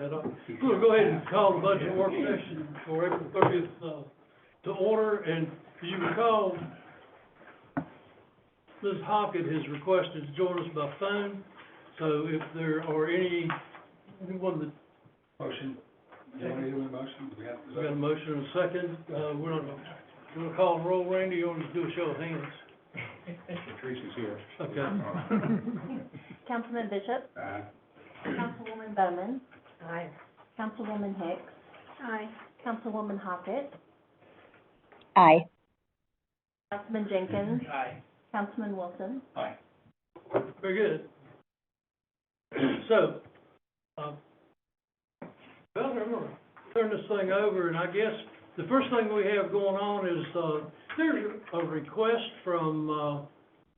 on that. We'll go ahead and call the budget work session for April 30th to order, and as you recall, Ms. Hockett has requested to join us by phone, so if there are anyone that... Motion. You want to do a motion? We got a motion and a second. We're going to call and roll. Randy, you want to do a show of hands? Teresa's here. Okay. Councilman Bishop? Aye. Councilwoman Bowman? Aye. Councilwoman Hicks? Aye. Councilwoman Hockett? Aye. Councilman Jenkins? Aye. Councilman Wilson? Aye. Very good. So, well, I'm going to turn this thing over, and I guess the first thing we have going on is there's a request from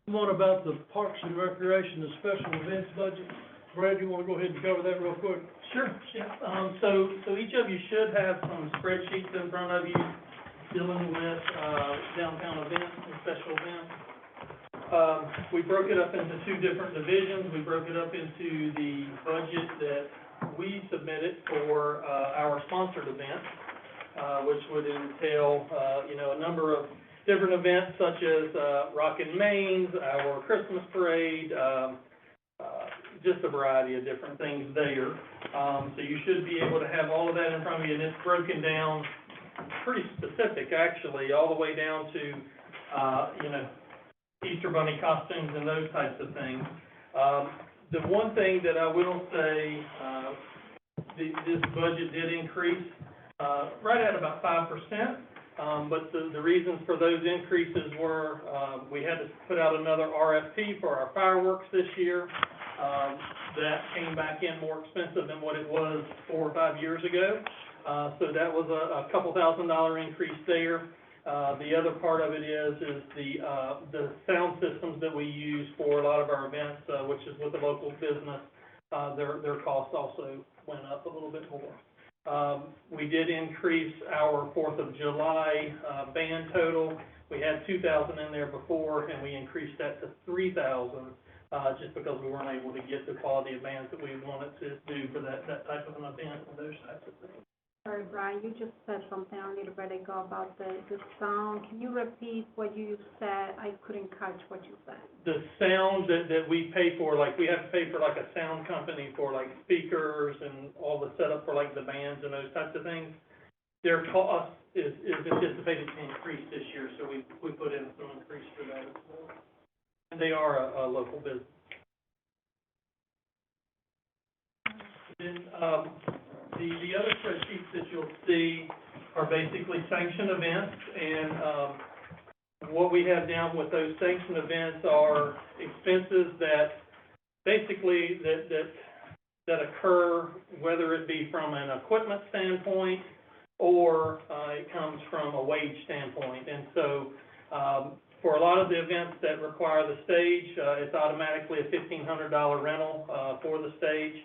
someone about the Parks and Recreation and Special Events budget. Brad, you want to go ahead and cover that real quick? Sure, yeah. So each of you should have some spreadsheets in front of you dealing with downtown events and special events. We broke it up into two different divisions. We broke it up into the budget that we submitted for our sponsored events, which would entail, a number of different events such as Rockin' Mains, our Christmas parade, just a variety of different things there. So you should be able to have all of that in front of you, and it's broken down pretty specific, actually, all the way down to, Easter Bunny costumes and those types of things. The one thing that I will say, this budget did increase right at about 5%, but the reasons for those increases were we had to put out another RFP for our fireworks this year. That came back in more expensive than what it was 4 or 5 years ago. So that was a couple $1,000 increase there. The other part of it is the sound systems that we use for a lot of our events, which is with the local business. Their costs also went up a little bit more. We did increase our 4th of July band total. We had 2,000 in there before, and we increased that to 3,000 just because we weren't able to get the quality of bands that we wanted to do for that type of an event and those types of things. Sorry, Brian, you just said something a little bit ago about the sound. Can you repeat what you said? I couldn't catch what you said. The sound that we pay for, like we have to pay for like a sound company for like speakers and all the setup for like the bands and those types of things. Their cost is anticipated to increase this year, so we put in some increase for that as well. And they are a local business. Then, the other spreadsheets that you'll see are basically sanctioned events, and what we have down with those sanctioned events are expenses that basically that occur, whether it be from an equipment standpoint or it comes from a wage standpoint. And so for a lot of the events that require the stage, it's automatically a $1,500 rental for the stage.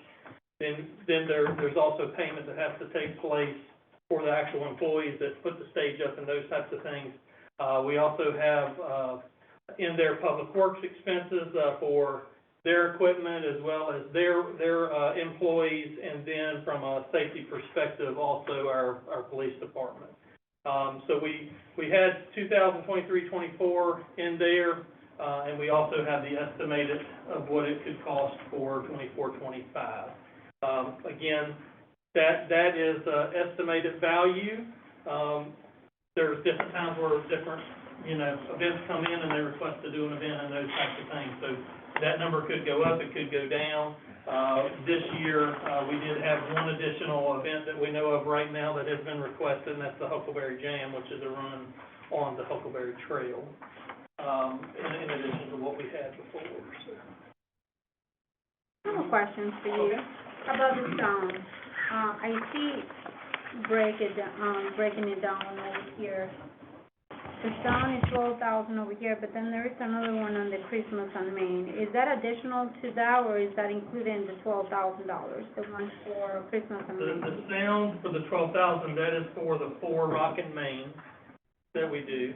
Then there's also payment that has to take place for the actual employees that put the stage up and those types of things. We also have in their public works expenses for their equipment as well as their employees, and then from a safety perspective, also our police department. So we had 2023-24 in there, and we also have the estimated of what it could cost for 24-25. Again, that is estimated value. There's different times where different, events come in and they request to do an event and those types of things. So that number could go up, it could go down. This year, we did have one additional event that we know of right now that has been requested, and that's the Huckleberry Jam, which is a run on the Huckleberry Trail, in addition to what we had before. So. I have a question for you. Okay. About the sound. I see breaking it down over here. The sound is 12,000 over here, but then there is another one on the Christmas on Main. Is that additional to that, or is that included in the $12,000? The one for Christmas on Main. The sound for the 12,000, that is for the 4 Rockin' Main that we do,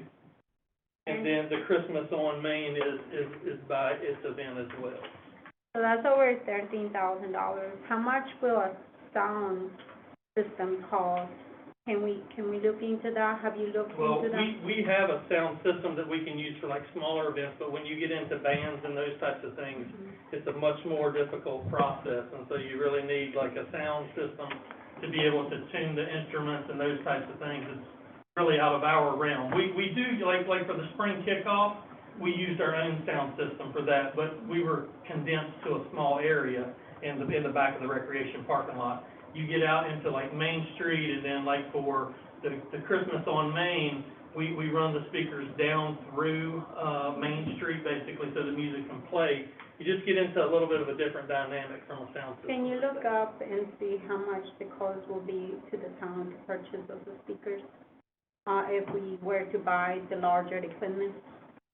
and then the Christmas on Main is by its event as well. So that's over $13,000. How much will a sound system cost. Can we look into that? Have you looked Well, into that? we have a sound system that we can use for like smaller events, but when you get into bands and those types of things, it's a much more difficult process, and so you really need like a sound system to be able to tune the instruments and those types of things. It's really out of our realm. We do, like for the spring kickoff, we used our own sound system for that, but we were condensed to a small area in the back of the recreation parking lot. You get out into like Main Street, and then like for the Christmas on Main, we run the speakers down through, Main Street basically, so the music can play. You just get into a little bit of a different dynamic from a sound system. Can you look up and see how much the cost will be to the town to purchase of the speakers? If we were to buy the larger equipment?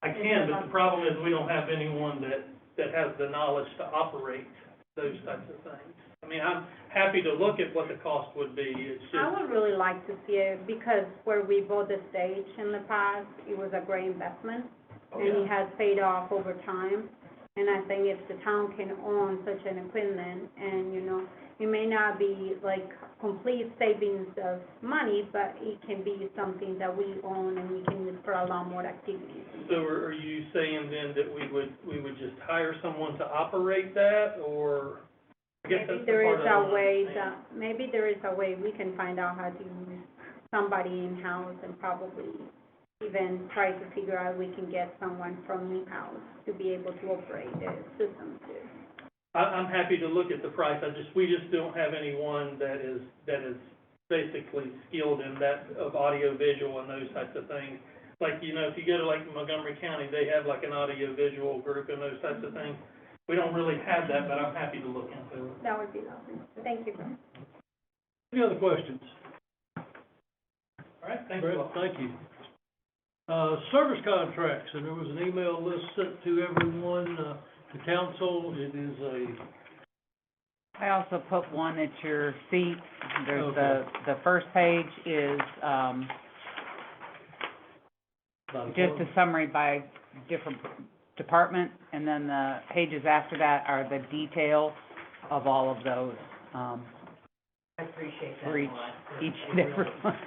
I can, but the problem is we don't have anyone that has the knowledge to operate those types of things. I mean, I'm happy to look at what the cost would be. It's I just, would really like to see it, because where we bought the stage in the past, it was a great investment, and it has paid off over time. And I think if the town can own such an equipment, and, you know, it may not be like complete savings of money, but it can be something that we own and we can use for a lot more activities. so are you saying then that we would just hire someone to operate that, or? I guess Maybe that's the there part is I don't a way understand. maybe there is a way we can find out how to use somebody in-house, and probably even try to figure out we can get someone from in-house to be able to operate the system too. I'm happy to look at the price. We just don't have anyone that is basically skilled in that of audio visual and those types of things. Like, you know, if you go to like Montgomery County, they have like an audio visual group and those types of things. We don't really have that, but I'm happy to look into it. That would be lovely. Thank you. Any other questions? All right, thanks a Brett, lot. thank you. Service contracts, and there was an email list sent to everyone, to council. It is I also put one at your feet. There's Okay. the first page is, just a summary by different department, and then the pages after that are the details of all of those, I appreciate that for a each, lot. each and every one.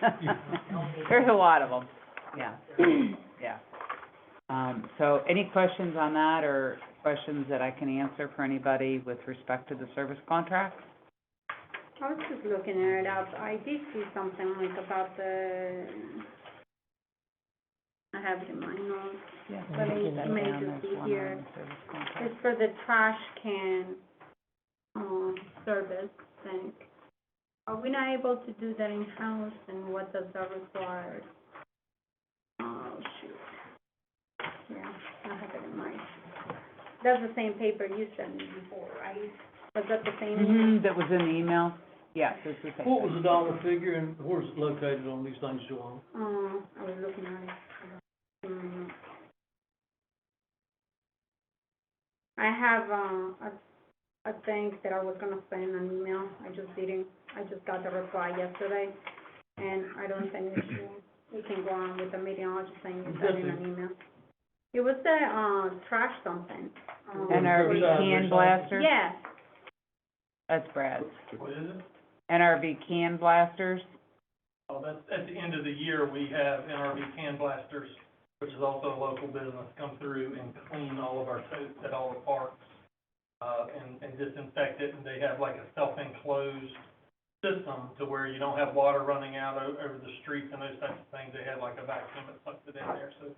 There's a lot of them, yeah, yeah. So any questions on that, or questions that I can answer for anybody with respect to the service contract? I was just looking it up. I did see something like about I have it in my notes. Yeah. Let me That make down, it there's see one here. on the service contract. It's for the trash can, service, I think. Are we not able to do that in-house, and what does that require? Oh, shoot. Yeah, I have it in my, that's the same paper you sent me before, right? Was that the same? Mm-hmm, that was in the email, yes, it's the same. what was the dollar figure, and where's it located on these things, Joanne? I was looking at it. I have, a thing that I was gonna send an email, I just didn't, I just got the reply yesterday, and I don't think we can go on with the meeting, I was just saying you sent in an email. It was the, trash something. NRV can blasters? Yes, That's Brad's. What is it? NRV can blasters? Oh, that's, at the end of the year, we have NRV Can Blasters, which is also a local business, come through and clean all of our totes at all the parks, and disinfect it, and they have like a self-enclosed system to where you don't have water running out over the streets and those types of things. They have like a vacuum that sucks it in there, so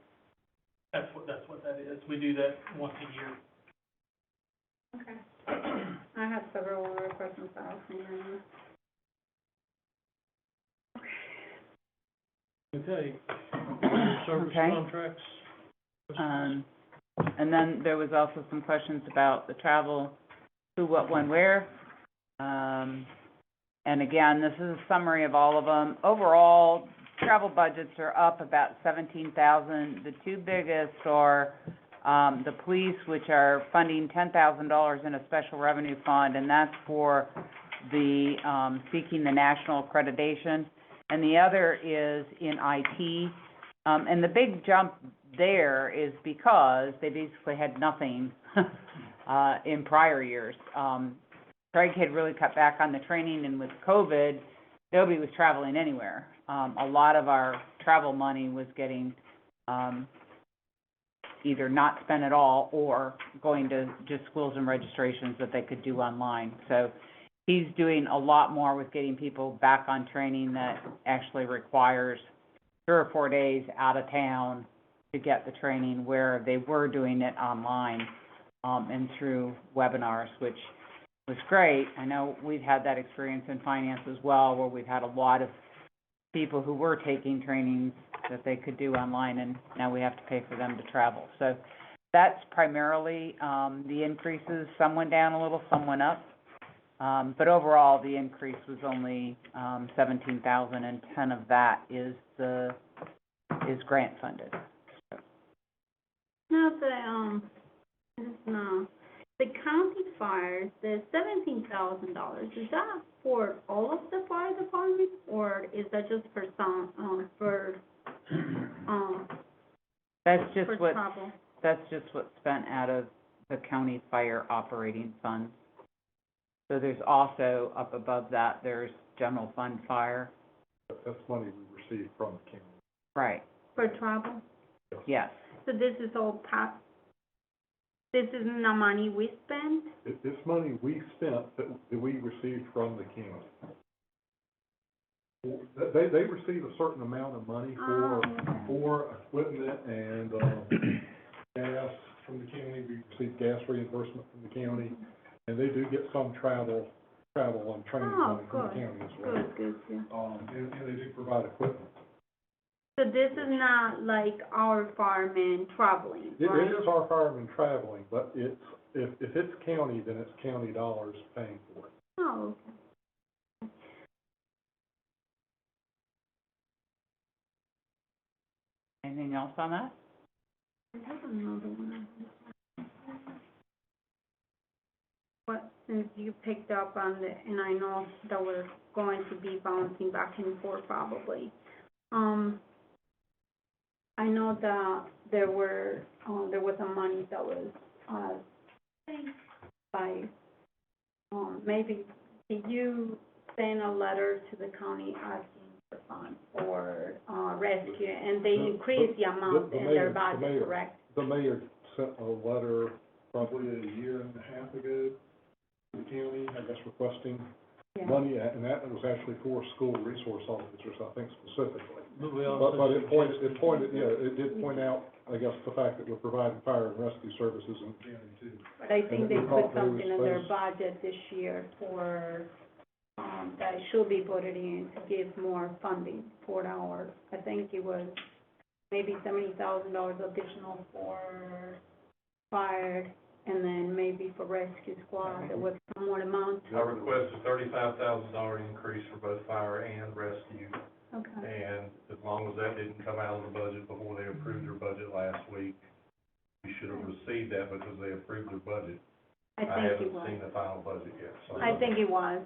that's what that is. We do that once a year. okay. I have several other questions that I'll send in. Okay. Service Okay. contracts? And then there was also some questions about the travel, who, what, when, where. And again, this is a summary of all of them. Overall, travel budgets are up about 17,000. The two biggest are, the police, which are funding $10,000 in a special revenue fund, and that's for the, seeking the national accreditation. And the other is in IT. And the big jump there is because they basically had nothing, in prior years. strike had really cut back on the training, and with COVID, nobody was traveling anywhere. A lot of our travel money was getting, either not spent at all or going to just schools and registrations that they could do online. So he's doing a lot more with getting people back on training that actually requires 3 or 4 days out of town to get the training, where they were doing it online, and through webinars, which was great. I know we've had that experience in finance as well, where we've had a lot of people who were taking trainings that they could do online, and now we have to pay for them to travel. So that's primarily the increases. Some went down a little, some went up. But overall, the increase was only 17,000, and 10 of that is grant funded. Now, the county fires, the $17,000, is that for all of the fire departments, or is that just for some, That's just for what, travel? that's just what's spent out of the county fire operating fund. So there's also, up above that, there's general fund fire. That's money we received from the county. Right, For travel? yes. So this is all this is not money we spend? It's money we spent that we received from the county. They receive a certain amount of money for equipment and, gas from the county. We receive gas reimbursement from the county, and they do get some travel and training money from the county as well. Good. And they do provide equipment. So this is not like our firemen traveling, right? It is our firemen traveling, but if it's county, then it's county dollars paying for it. Oh, okay. Anything else on that? I have another one. What, since you picked up on the, and I know that we're going to be bouncing back and forth probably. I know that there was some money that was, by, maybe, did you send a letter to the county asking for funds for, rescue, and they increased the amount in their budget, correct? The mayor sent a letter probably a year and a half ago to the county, I guess, requesting money, and that was actually for school resource officers, I think specifically. But we But also it did point out, I guess, the fact that we're providing fire and rescue services in the county too. But I think they And we put thought there something in their was- budget this year for, that should be put in to give more funding for our, I think it was maybe $70,000 additional for fire, and then maybe for rescue squad, there was some more amount. I requested $35,000 increase for both fire and rescue, Okay, and as long as that didn't come out of the budget before they approved their budget last week, we should have received that because they approved their budget. I think it haven't was. seen the final budget yet, so. I think it was.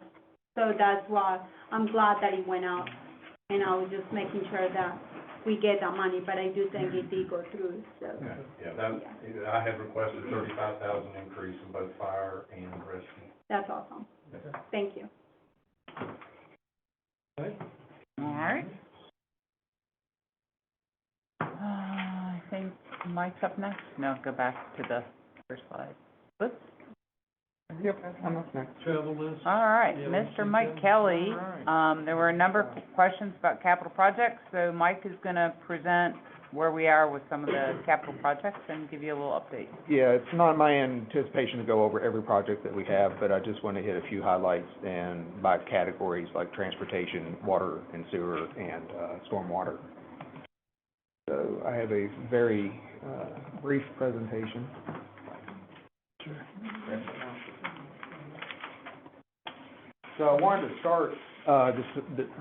So that's why I'm glad that it went out, and I was just making sure that we get that money, but I do think it did go through, so. I had requested $35,000 increase in both fire and rescue. That's awesome. Thank you. Okay. All right. I think Mike's up next. No, go back to the first slide. Whoops. Yep, I'm up next. Travel list. All right, Yeah, Mr. we Mike can- Kelly. all There were a number of questions about capital projects, so Mike is gonna present where we are with some of the capital projects and give you a little update. Yeah, it's not my anticipation to go over every project that we have, but I just want to hit a few highlights and by categories like transportation, water and sewer, and stormwater. So I have a very brief presentation. So I wanted to start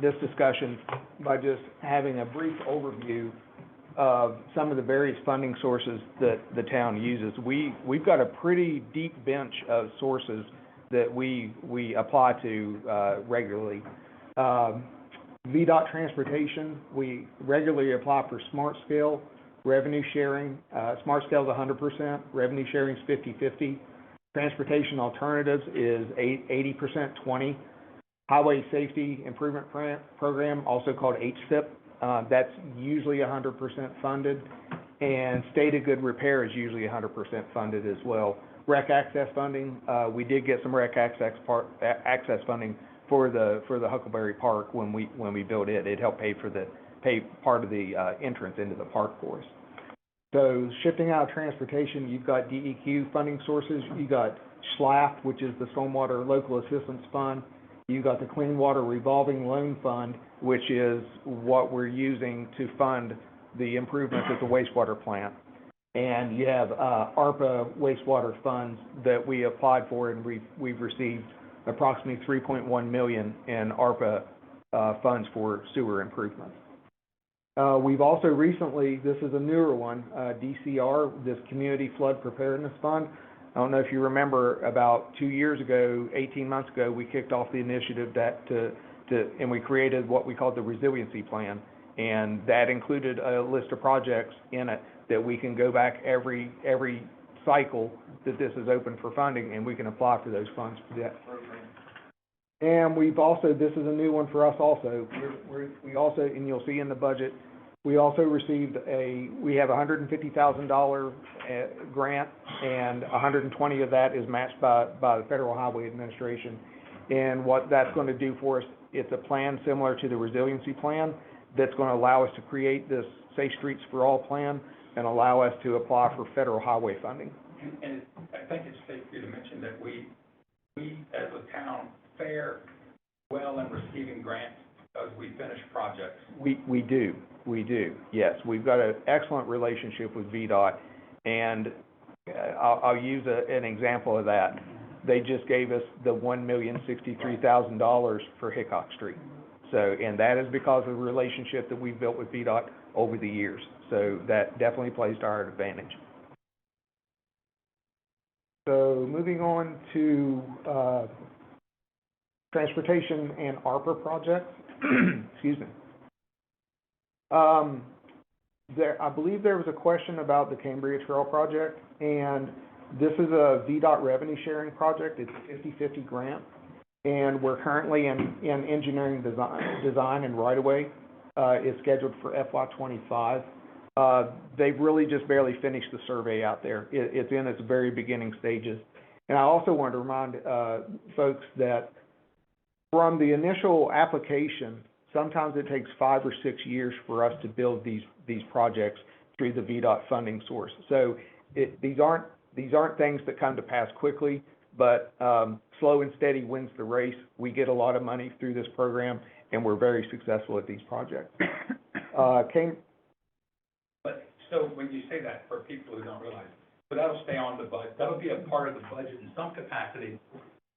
this discussion by just having a brief overview of some of the various funding sources that the town uses. We've got a pretty deep bench of sources that we apply to regularly. VDOT transportation, we regularly apply for smart scale, revenue sharing. Smart scale is 100%, revenue sharing is 50/50. Transportation alternatives is 80%, 20. Highway Safety Improvement Program, also called HSIP, that's usually 100% funded. And Stated Good Repair is usually 100% funded as well. Rec access funding, we did get some rec access funding for the Huckleberry Park when we built it. It helped pay part of the entrance into the park for us. So shifting out of transportation, you've got DEQ funding sources. You got SLAF, which is the Stormwater Local Assistance Fund. You got the Clean Water Revolving Loan Fund, which is what we're using to fund the improvements at the wastewater plant. And you have ARPA wastewater funds that we applied for, and we've received approximately $3.1 million in ARPA funds for sewer improvements. We've also recently, this is a newer one, DCR, this Community Flood Preparedness Fund. I don't know if you remember, about 2 years ago, 18 months ago, we kicked off the initiative and we created what we called the Resiliency Plan. And that included a list of projects in it that we can go back every cycle that this is open for funding, and we can apply for those funds for that program. And we've also, this is a new one for us also, we also, and you'll see in the budget, we also received we have a $150,000 grant, and 120 of that is matched by the Federal Highway Administration. And what that's going to do for us, it's a plan similar to the Resiliency Plan that's going to allow us to create this Safe Streets for All plan and allow us to apply for federal highway funding. And I think it's safe for you to mention that we as a town fare well in receiving grants as we finish projects. We do, yes. We've got an excellent relationship with VDOT, and I'll use an example of that. They just gave us the $1,063,000 for Hickok Street. So, and that is because of the relationship that we've built with VDOT over the years. So that definitely plays to our advantage. So moving on to transportation and ARPA projects. Excuse me. I believe there was a question about the Cambria Trail project, and this is a VDOT revenue sharing project. It's a 50-50 grant, and we're currently in engineering design and right-of-way. It's scheduled for FY25. They've really just barely finished the survey out there. It's in its very beginning stages. And I also want to remind folks that from the initial application, sometimes it takes 5 or 6 years for us to build these projects through the VDOT funding source. So these aren't things that come to pass quickly, but slow and steady wins the race. We get a lot of money through this program, and we're very successful at these projects. But so when you say that, for people who don't realize, so that'll stay on the budget. That'll be a part of the budget in some capacity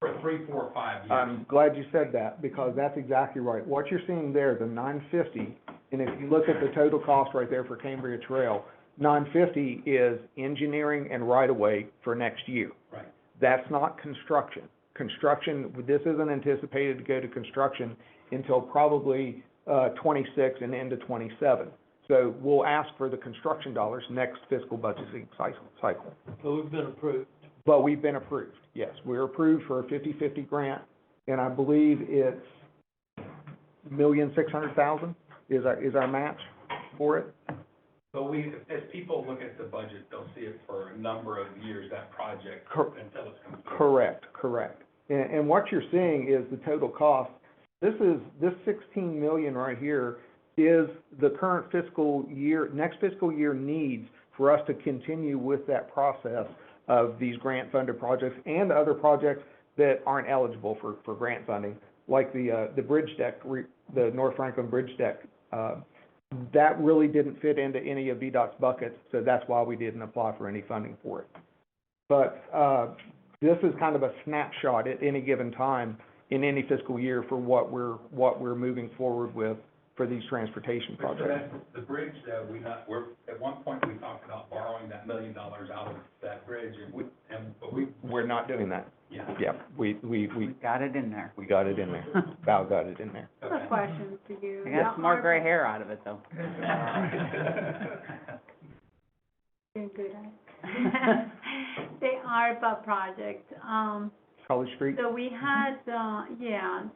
for 3, 4, 5 years. I'm glad you said that, because that's exactly right. What you're seeing there, the $950, and if you look at the total cost right there for Cambria Trail, $950 is engineering and right-of-way for next year. Right. That's not construction. Construction, this isn't anticipated to go to construction until probably 26 and into 27. So we'll ask for the construction dollars next fiscal budgeting cycle. So we've been approved. But we've been approved, yes. We're approved for a 50-50 grant, and I believe it's $1,600,000 is our match for it. So as people look at the budget, they'll see it for a number of years, that project, until it's complete. Correct. And what you're seeing is the total cost. This $16 million right here is the current fiscal year, next fiscal year needs for us to continue with that process of these grant-funded projects and other projects that aren't eligible for grant funding, like the bridge deck, the North Franklin bridge deck. That really didn't fit into any of VDOT's buckets, so that's why we didn't apply for any funding for it. But this is kind of a snapshot at any given time in any fiscal year for what we're moving forward with for these transportation projects. The bridge, we're at one point we talked about borrowing that $1 million out of that bridge, but we're not doing that. Yeah. We Got it in there. We got it in there. Val got it in there. I have a question for you. I got some more gray hair out of it, though. Doing good, huh? ARPA project, College Street? so we had,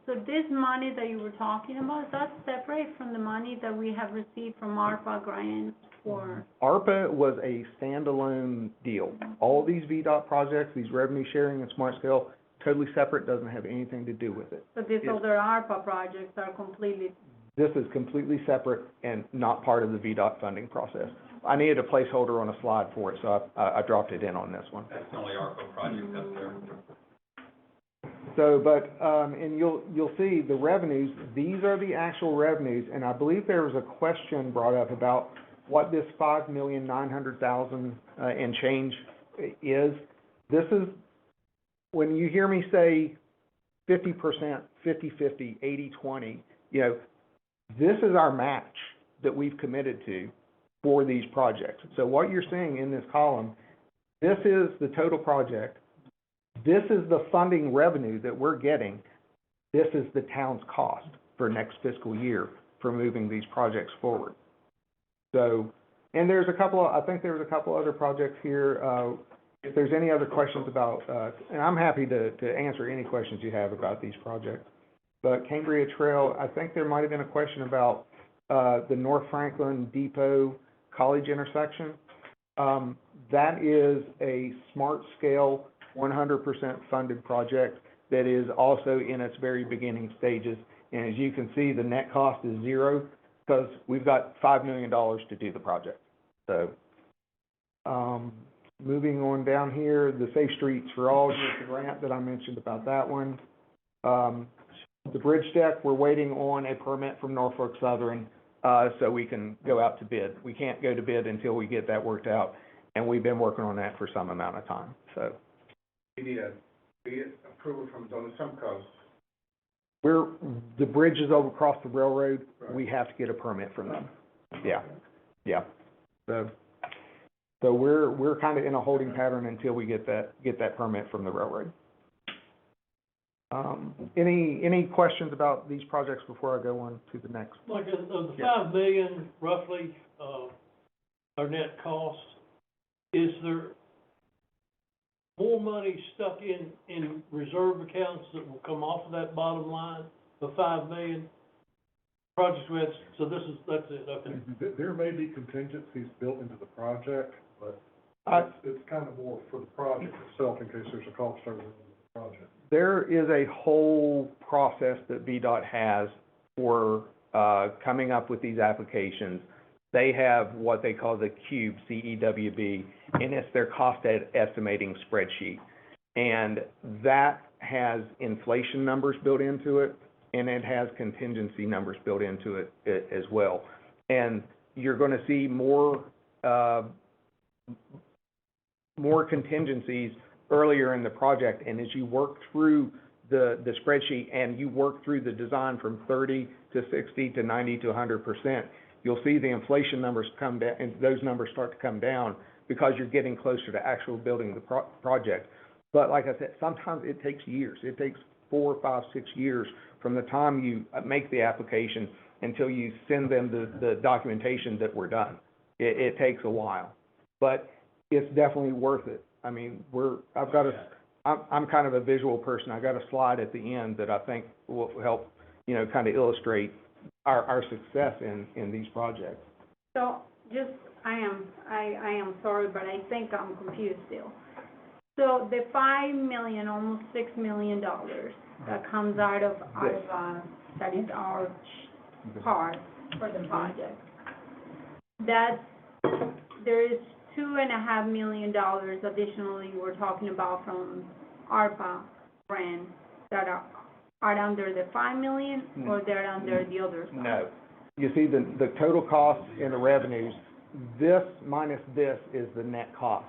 so this money that you were talking about, that's separate from the money that we have received from ARPA grants for, ARPA was a standalone deal. All these VDOT projects, these revenue sharing and smart scale, totally separate, doesn't have anything to do with it. so these Yes. other ARPA projects are completely, This is completely separate and not part of the VDOT funding process. I needed a placeholder on a slide for it, so I dropped it in on this one. That's the only ARPA project up there. So, but, and you'll see the revenues, these are the actual revenues, and I believe there was a question brought up about what this 5,900,000 and change is. This is, when you hear me say 50%, 50/50, 80/20, you know, this is our match that we've committed to for these projects. So what you're seeing in this column, this is the total project. This is the funding revenue that we're getting. This is the town's cost for next fiscal year for moving these projects forward. So, and there's a couple, I think there's a couple other projects here. If there's any other questions about, and I'm happy to answer any questions you have about these projects. But Cambria Trail, I think there might have been a question about the North Franklin Depot College intersection. That is a smart scale, 100% funded project that is also in its very beginning stages. And as you can see, the net cost is zero because we've got $5 million to do the project. So, moving on down here, the Safe Streets for All, just the grant that I mentioned about that one. The bridge deck, we're waiting on a permit from Norfolk Southern, so we can go out to bid. We can't go to bid until we get that worked out, and we've been working on that for some amount of time, so. We need a approval from Donald Trump, cause. The bridge is over across the railroad, we have to get a permit from them. Yeah, yeah. So we're kind of in a holding pattern until we get that permit from the railroad. Any questions about these projects before I go on to the next? Like, of the $5 million roughly, our net cost, is there more money stuck in reserve accounts that will come off of that bottom line, the $5 million? Projects we had, so that's it, okay. There may be contingencies built into the project, but it's kind of more for the project itself in case there's a cost over the project. There is a whole process that VDOT has for coming up with these applications. They have what they call the CUBE, C-E-W-B, and it's their cost estimating spreadsheet. And that has inflation numbers built into it, and it has contingency numbers built into it as well. And you're going to see more contingencies earlier in the project, and as you work through the spreadsheet and you work through the design from 30 to 60 to 90 to 100%, you'll see the inflation numbers come down, and those numbers start to come down because you're getting closer to actual building the project. But like I said, sometimes it takes years. It takes 4, 5, 6 years from the time you make the application until you send them the documentation that we're done. It takes a while, but it's definitely worth it. I mean, I'm kind of a visual person. I got a slide at the end that I think will help, kind of illustrate our success in these projects. so just, I am sorry, but I think I'm confused still. So the $5 million, almost $6 million that comes out of that is our part for the project, there is $2.5 million additionally we're talking about from ARPA grants that are under the $5 million, or they're under the other side? No. You see the total cost and the revenues, this minus this is the net cost.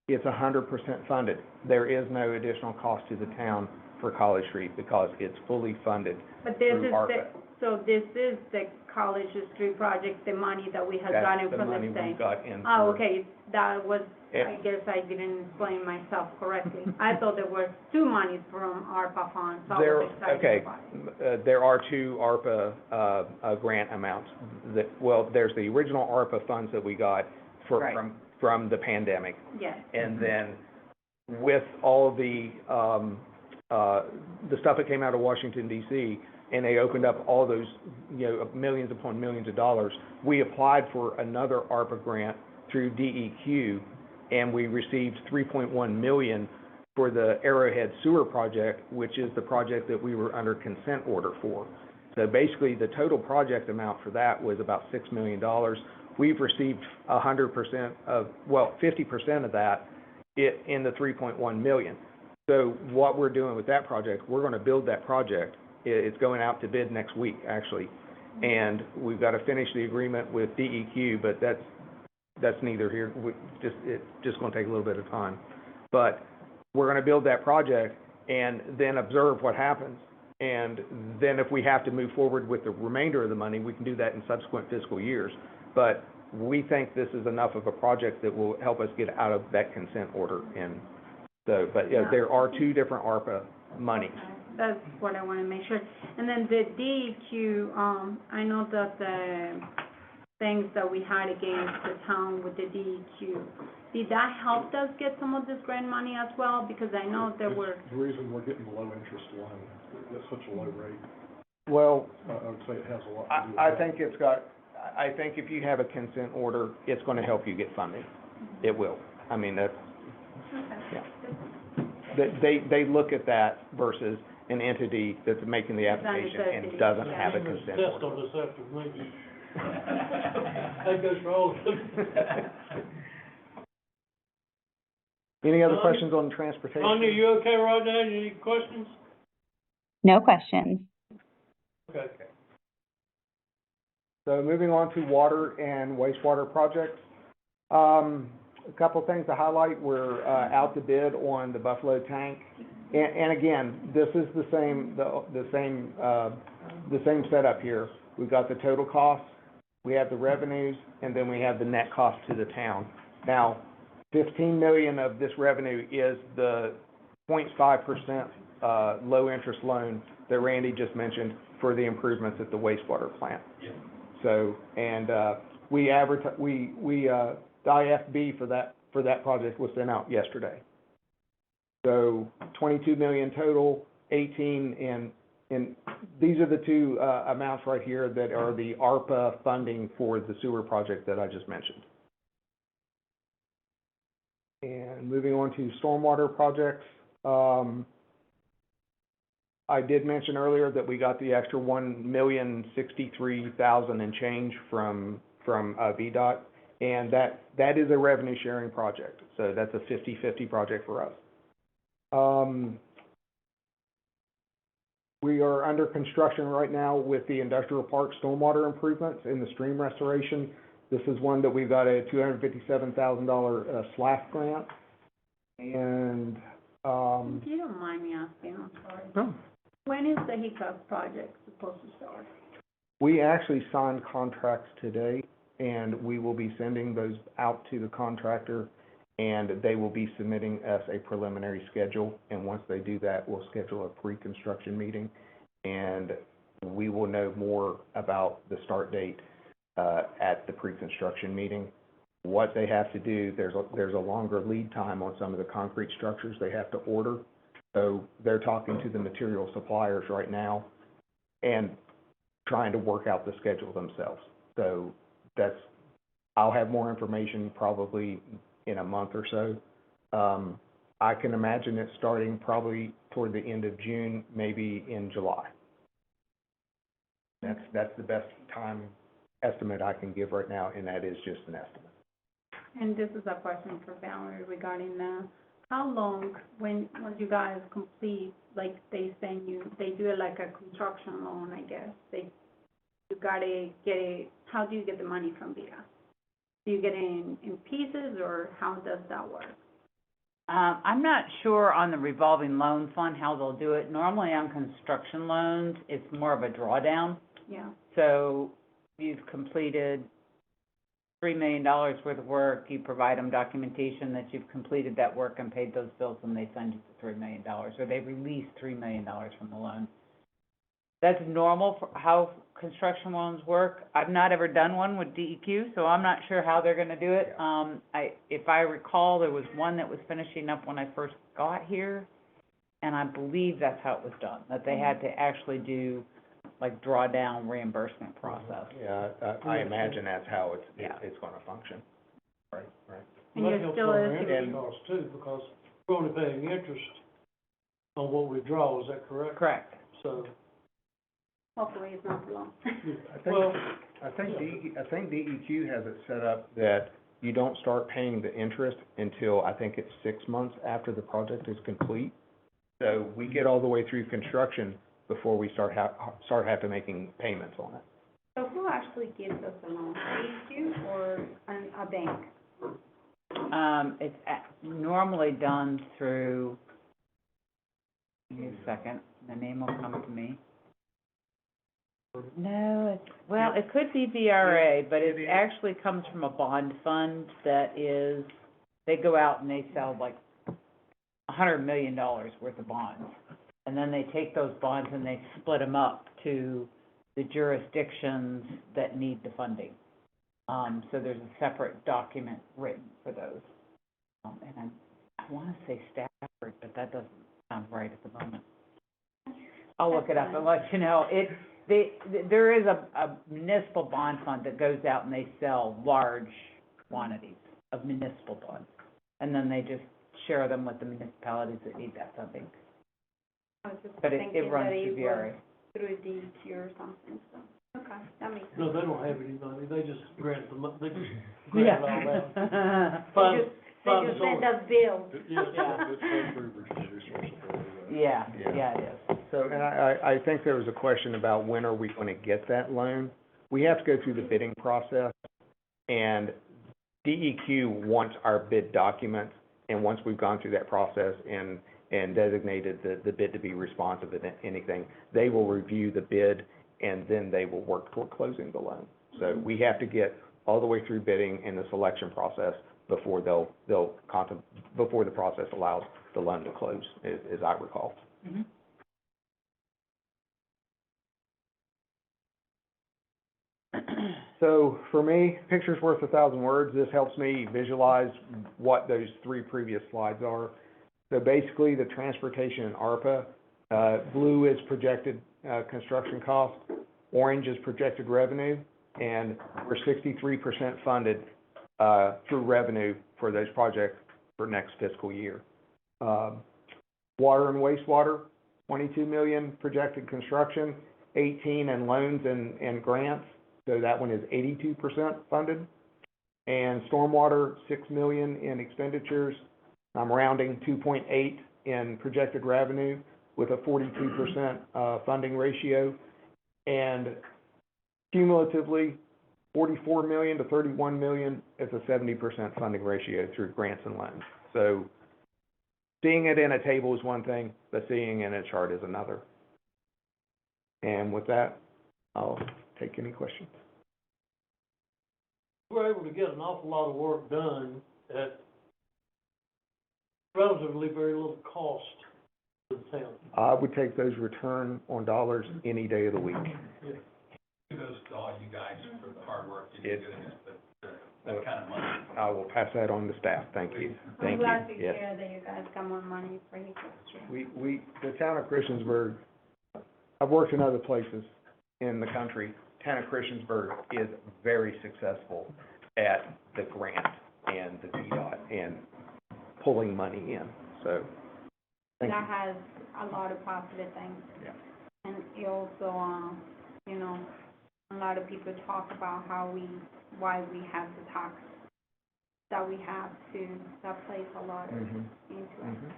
It's 100% funded. There is no additional cost to the town for College Street because it's fully funded through ARPA. So this is the College Street project, the money that we have gotten from the state? That's the money we got in. Oh, okay, that was, I guess I didn't explain myself correctly. I thought there were two monies from ARPA funds, so I was excited about it. There are two ARPA grant amounts. There's the original ARPA funds that we got from the pandemic. Yes. And then with all the stuff that came out of Washington DC, and they opened up all those, you know, millions upon millions of dollars, we applied for another ARPA grant through DEQ, and we received $3.1 million for the Arrowhead Sewer Project, which is the project that we were under consent order for. So basically, the total project amount for that was about $6 million. We've received 50% of that in the $3.1 million. So what we're doing with that project, we're gonna build that project. It's going out to bid next week, actually. And we've got to finish the agreement with DEQ, but that's neither here, it's just gonna take a little bit of time. But we're gonna build that project and then observe what happens. And then if we have to move forward with the remainder of the money, we can do that in subsequent fiscal years. But we think this is enough of a project that will help us get out of that consent order. And so, but yeah, there are two different ARPA monies. That's what I wanna make sure. And then the DEQ, I know that the things that we had against the town with the DEQ, did that help us get some of this grant money as well? Because I know there were... The reason we're getting the low interest loan at such a low rate, Well, I would say it has a lot to do with that. I think if you have a consent order, it's gonna help you get funding. It will. I mean, that's, yeah. They look at that versus an entity that's making the application and doesn't have a consent Test order. on this after the meeting. That goes for all of them. Any other questions on transportation? Tanya, you okay right now? Any questions? No questions. Okay. So moving on to water and wastewater projects. A couple things to highlight. We're out to bid on the Buffalo tank. And again, this is the same setup here. We've got the total costs, we have the revenues, and then we have the net cost to the town. Now, $15 million of this revenue is the 0.5% low interest loan that Randy just mentioned for the improvements at the wastewater plant. Yeah. So, and the IFB for that project was sent out yesterday. So 22 million total, 18 and these are the two amounts right here that are the ARPA funding for the sewer project that I just mentioned. And moving on to stormwater projects, I did mention earlier that we got the extra $1,063,000 and change from VDOT, and that is a revenue sharing project. So that's a 50-50 project for us. We are under construction right now with the industrial park stormwater improvements in the stream restoration. This is one that we've got a $257,000 SLAF grant. And If you don't mind me asking, I'm sorry. no, When is the Hiccup project supposed to start? we actually signed contracts today, and we will be sending those out to the contractor, and they will be submitting us a preliminary schedule. And once they do that, we'll schedule a pre-construction meeting, and we will know more about the start date at the pre-construction meeting. What they have to do, there's a longer lead time on some of the concrete structures they have to order. So they're talking to the material suppliers right now and trying to work out the schedule themselves. So I'll have more information probably in a month or so. I can imagine it starting probably toward the end of June, maybe in July. That's the best time estimate I can give right now, and that is just an estimate. And this is a question for Valerie regarding how long, once you guys complete, like they send you, they do it like a construction loan, I guess. You gotta get it, how do you get the money from VDOT? Do you get it in pieces, or how does that work? I'm not sure on the revolving loan fund how they'll do it. Normally on construction loans, it's more of a drawdown. Yeah. So you've completed $3 million worth of work, you provide them documentation that you've completed that work and paid those bills, and they send you the $3 million, or they release $3 million from the loan. That's normal for how construction loans work. I've not ever done one with DEQ, so I'm not sure how they're gonna do it. If I recall, there was one that was finishing up when I first got here, and I believe that's how it was done, that they had to actually do, like, drawdown reimbursement process. Yeah, I imagine that's how Yeah. it's gonna function. Right. And That you're helps still on our estimating. interest costs too, because we're only paying interest on what we draw, is that correct? Correct. So, Hopefully it's not for long. well, I think DEQ has it set up that you don't start paying the interest until, I think it's 6 months after the project is complete. So we get all the way through construction before we start having making payments on it. So who actually gives us a loan, DEQ or a bank? It's normally done through, give me a second, the name will come to me. No, well, it could be VRA, but it actually comes from a bond fund that is, they go out and they sell like $100 million worth of bonds. And then they take those bonds and they split them up to the jurisdictions that need the funding. So there's a separate document written for those. And I wanna say Stafford, but that doesn't sound right at the moment. I'll look it up and let you know. There is a municipal bond fund that goes out and they sell large quantities of municipal bonds. And then they just share them with the municipalities that need that funding. I was just But it thinking runs that it through VRA. was through DEQ or something, so, okay, that makes sense. no, they don't have any money, they just grant the they just grant it all out. Yeah. Fund- They fund just source. send us bills. Yes, It's paid through resource authority. Yeah, yeah, it is. So, and I think there was a question about when are we gonna get that loan? We have to go through the bidding process, and DEQ wants our bid documents, and once we've gone through that process and designated the bid to be responsive to anything, they will review the bid, and then they will work toward closing the loan. So we have to get all the way through bidding and the selection process before before the process allows the loan to close, as I recall. Mhm. So for me, picture's worth 1,000 words. This helps me visualize what those three previous slides are. So basically, the transportation and ARPA, blue is projected construction cost, orange is projected revenue, and we're 63% funded through revenue for those projects for next fiscal year. Water and wastewater, 22 million projected construction, 18 in loans and grants. So that one is 82% funded. And stormwater, 6 million in expenditures. I'm rounding 2.8 in projected revenue with a 42% funding ratio. And cumulatively, 44 million to 31 million is a 70% funding ratio through grants and loans. So seeing it in a table is one thing, but seeing it in a chart is another. And with that, I'll take any questions. We're able to get an awful lot of work done at relatively very little cost to the town. I would take those return on dollars any day of the week. Kudos to all you guys for the hard work you do It- doing this, but that kind of money. I will pass that on to staff. Thank you. I'm Thank glad to you. Yes. hear that you guys got more money for you. The town of Christiansburg, I've worked in other places in the country. Town of Christiansburg is very successful at the grant and the VDOT and pulling money in, so, thank That you. has a lot of positive things. Yeah. And it also, you know, a lot of people talk about why we have the tax that we have to, that plays a lot Mhm. into it. Mhm.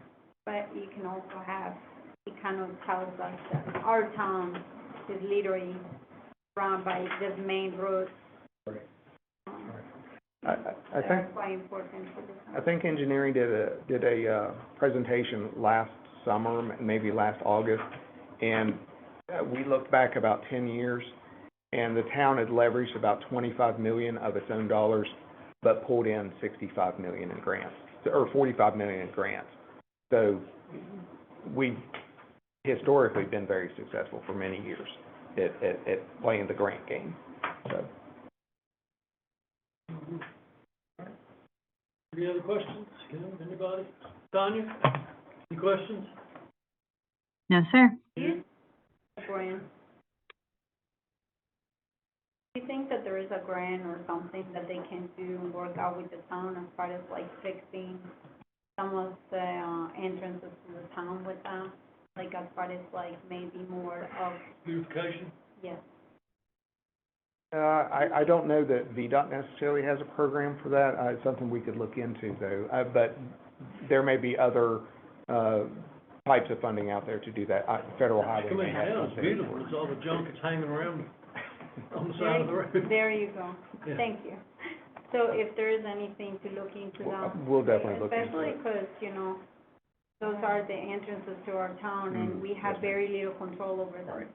But you can also have, it kind of tells us that our town is literally run by this main road. Right. Um, I think, That's quite important for the town. I think engineering did a presentation last summer, maybe last August, and we looked back about 10 years, and the town had leveraged about 25 million of its own dollars, but pulled in 65 million in grants, or 45 million in grants. So we've historically been very successful for many years. at playing the grant game, so. Any other questions? Anybody? Tanya, any questions? No, sir. Brian, do you think that there is a grant or something that they can do and work out with the town as far as like fixing some of the entrances to the town with that? Like as far as like maybe more of, Beautification? yes. I don't know that VDOT necessarily has a program for that. It's something we could look into though. But there may be other, types of funding out there to do that. Federal highway Come may in, have hell, it's something. beautiful, it's all the junk that's hanging around on the side of the road. There you go. Yeah. Thank you. So if there is anything to look into that. We'll definitely look into Especially it. because, you know, those are the entrances to our town and we have very little control over them.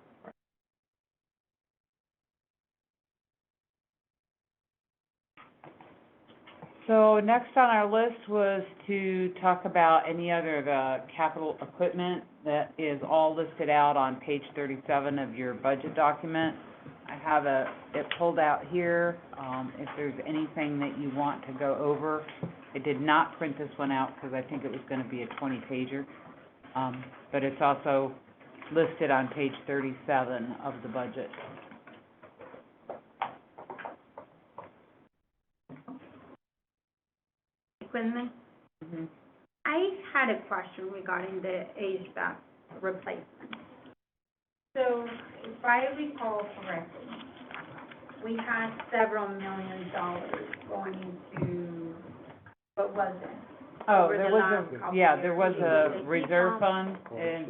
So next on our list was to talk about any other, capital equipment that is all listed out on page 37 of your budget document. I have it pulled out here, if there's anything that you want to go over. I did not print this one out because I think it was gonna be a 20-pager. But it's also listed on page 37 of the budget. Equipment? Mm-hmm. I had a question regarding the HVAC replacement. So if I recall correctly, we had several $1 million going into, what was it? Oh, Over there the last was couple there years. was a The reserve heat fund and,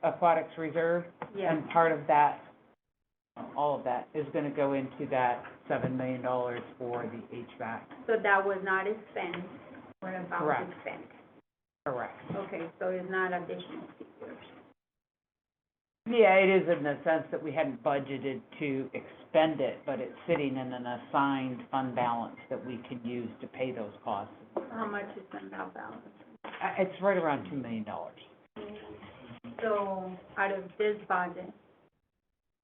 aquatics reserve. Yeah, And part of that, all of that is gonna go into that $7 million for the HVAC. so that was not spent, what about Correct. the spent? Correct. Okay, so it's not additional figures. Yeah, it is in the sense that we hadn't budgeted to expend it, but it's sitting in an assigned fund balance that we can use to pay those costs. How much is in that balance? It's right around $2 million. So out of this budget,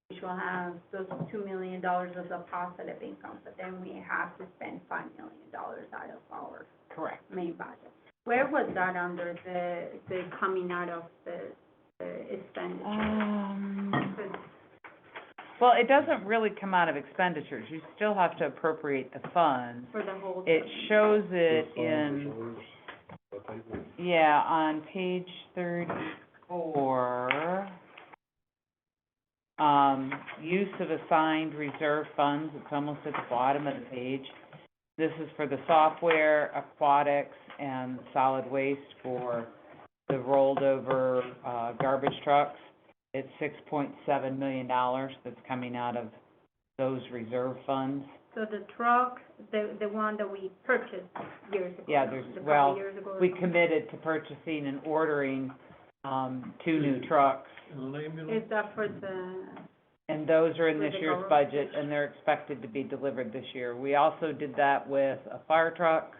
we shall have those $2 million of the positive income, but then we have to spend $5 million out of our Correct. main budget. Where was that under the coming out of the expenditure? 'Cause Well, it doesn't really come out of expenditures. You still have to appropriate the funds. for the whole. It thing. shows it in, on page 34, use of assigned reserve funds, it's almost at the bottom of the page. This is for the software, aquatics, and solid waste for the rolled over, garbage trucks. It's $6.7 million that's coming out of those reserve funds. So the truck, the one that we purchased years ago. Yeah, a couple years ago or we something. committed to purchasing and ordering, 2 new trucks. And an ambulance? Is that for the, And those are in For this the year's government? budget, and they're expected to be delivered this year. We also did that with a fire truck,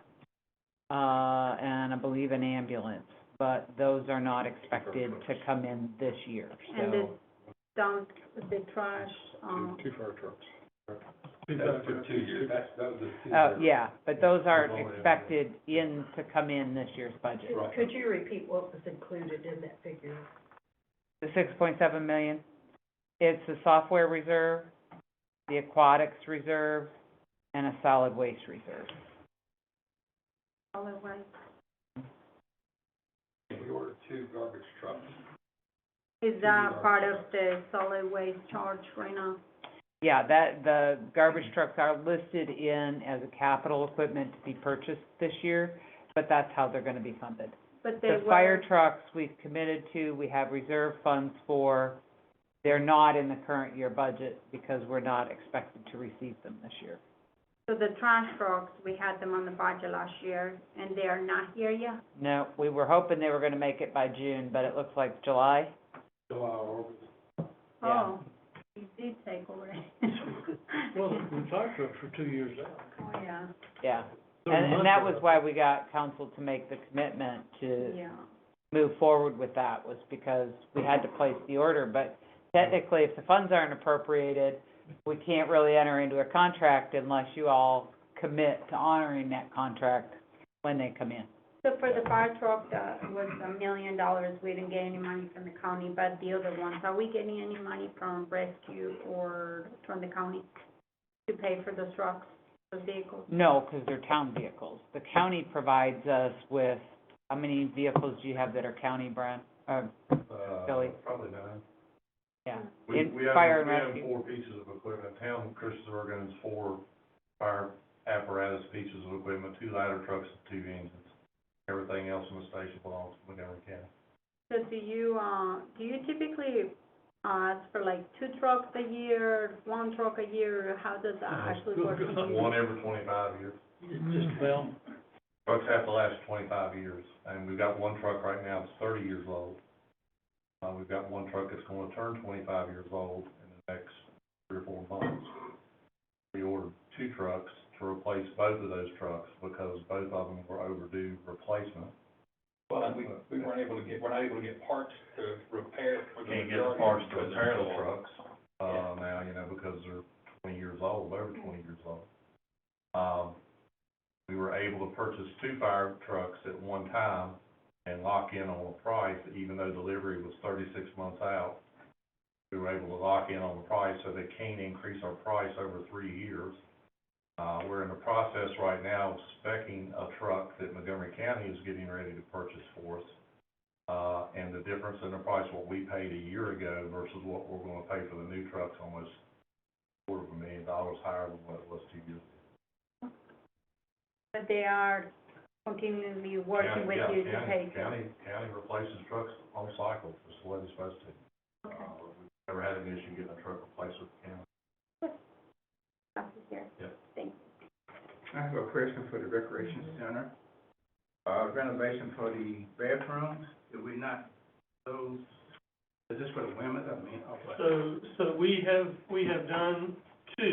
and I believe an ambulance, but those are not expected to come in this year, and the so. dump, the trash, Two fire trucks. That's for 2 years, that was a 2 year. Yeah, but those aren't expected to come in this year's budget. Right. Could you repeat what was included in that figure? The 6.7 million, it's the software reserve, the aquatics reserve, and a solid waste reserve. solid waste? We ordered 2 garbage trucks. Is that part of the solid waste charge right now? Yeah, the garbage trucks are listed in as a capital equipment to be purchased this year, but that's how they're gonna be funded. But they The were. fire trucks, we've committed to, we have reserve funds for, they're not in the current year budget because we're not expected to receive them this year. So the trash trucks, we had them on the budget last year, and they are not here yet? No, we were hoping they were gonna make it by June, but it looks like July. July, August. Yeah. Oh, you did take already. Well, the fire trucks were 2 years out. Oh, yeah, Yeah, 30 and months that out. was why we got council to make the commitment to yeah. move forward with that, was because we had to place the order, but technically, if the funds aren't appropriated, we can't really enter into a contract unless you all commit to honoring that contract when they come in. So for the fire truck that was $1 million, we didn't get any money from the county, but the other ones, are we getting any money from rescue or from the county to pay for those trucks, those vehicles? No, because they're town vehicles. The county provides us with, how many vehicles do you have that are county, Brian? Billy? Probably 9. Yeah. We In have, fire and we have rescue. 4 pieces of equipment. Town, Christiansburg owns 4 fire apparatus pieces of equipment, 2 ladder trucks and 2 engines. Everything else in the station belongs to Montgomery County. So do you typically ask for like 2 trucks a year, 1 truck a year, or how does that actually work? One every 25 years. Just about. Trucks have to last 25 years, and we've got 1 truck right now that's 30 years old. We've got 1 truck that's gonna turn 25 years old in the next 3 or 4 months. We ordered 2 trucks to replace both of those trucks because both of them were overdue replacement. Well, and we weren't able to get, we're not able to get parts to repair for the Can't get majority. the parts to because repair they're the so old. trucks, now, you know, because they're 20 years old, over 20 years old. We were able to purchase 2 fire trucks at one time and lock in on a price, even though delivery was 36 months out. We were able to lock in on the price so they can't increase our price over 3 years. We're in the process right now of speccing a truck that Montgomery County is getting ready to purchase for us. And the difference in the price, what we paid a year ago versus what we're gonna pay for the new truck's almost $250,000 higher than what it was 2 years ago. But they are continually working with you to pay. County replaces trucks on cycle, just the way they're supposed to. Okay. We've never had an issue getting a truck replaced with the county. That's here. Yep. Thanks. I have a question for the recreation center. Renovation for the bathrooms, did we not, those, is this for the women, I mean, or what? So we have done 2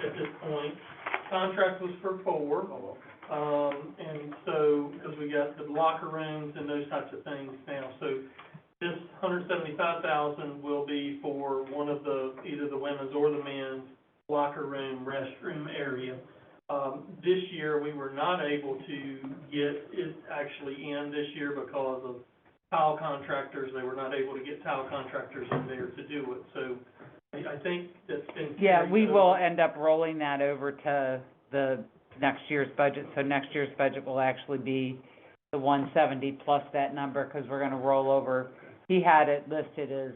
at this point. Contract was for 4. Oh, And so, because we got the locker rooms and those types of things now, so this $175,000 will be for one of the, either the women's or the men's locker room, restroom area. This year, we were not able to get it actually in this year because of tile contractors. They were not able to get tile contractors in there to do it, so I think that's been. Yeah, we carried will over. end up rolling that over to the next year's budget. So next year's budget will actually be the 170 plus that number, because we're gonna roll over. He had it listed as,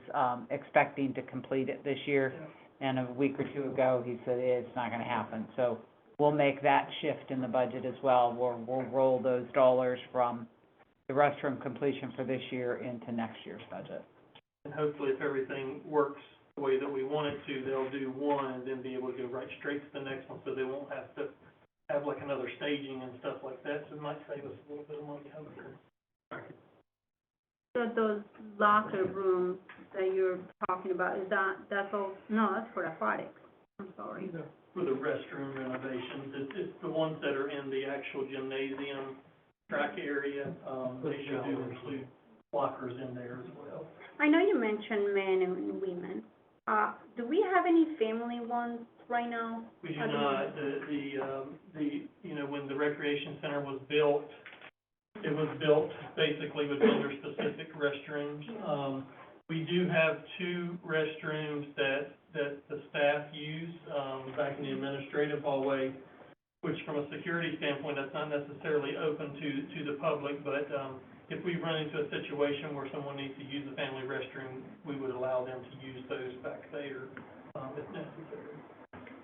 expecting to complete it this year. And a week or 2 ago, he said it's not gonna happen. So we'll make that shift in the budget as well. We'll roll those dollars from the restroom completion for this year into next year's budget. And hopefully, if everything works the way that we want it to, they'll do one and then be able to go right straight to the next one, so they won't have to have like another staging and stuff like that, so it might save us a little bit of money, hopefully. So those locker rooms that you're talking about, that's all, no, that's for aquatics, I'm sorry. For the restroom renovations, it's the ones that are in the actual gymnasium track area, they should do include lockers in there as well. I know you mentioned men and women, do we have any family ones right now? We do not, you know, when the recreation center was built, it was built basically with gender-specific restrooms. We do have 2 restrooms that the staff use, back in the administrative hallway, which from a security standpoint, that's not necessarily open to the public, but, if we run into a situation where someone needs to use the family restroom, we would allow them to use those back there, if necessary.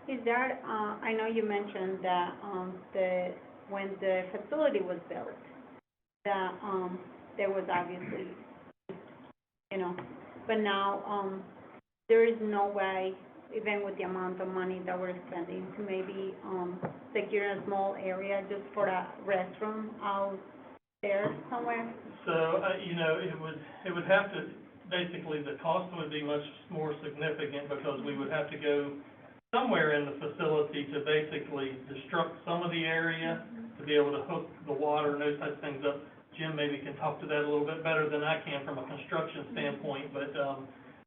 Is that, I know you mentioned that, when the facility was built, that, there was obviously, you know, but now, there is no way, even with the amount of money that we're spending, to maybe, secure a small area just for that restroom out there somewhere? So, you know, it would have to, basically, the cost would be much more significant because we would have to go somewhere in the facility to basically destruct some of the area to be able to hook the water and those types of things up. Jim maybe can talk to that a little bit better than I can from a construction standpoint, but,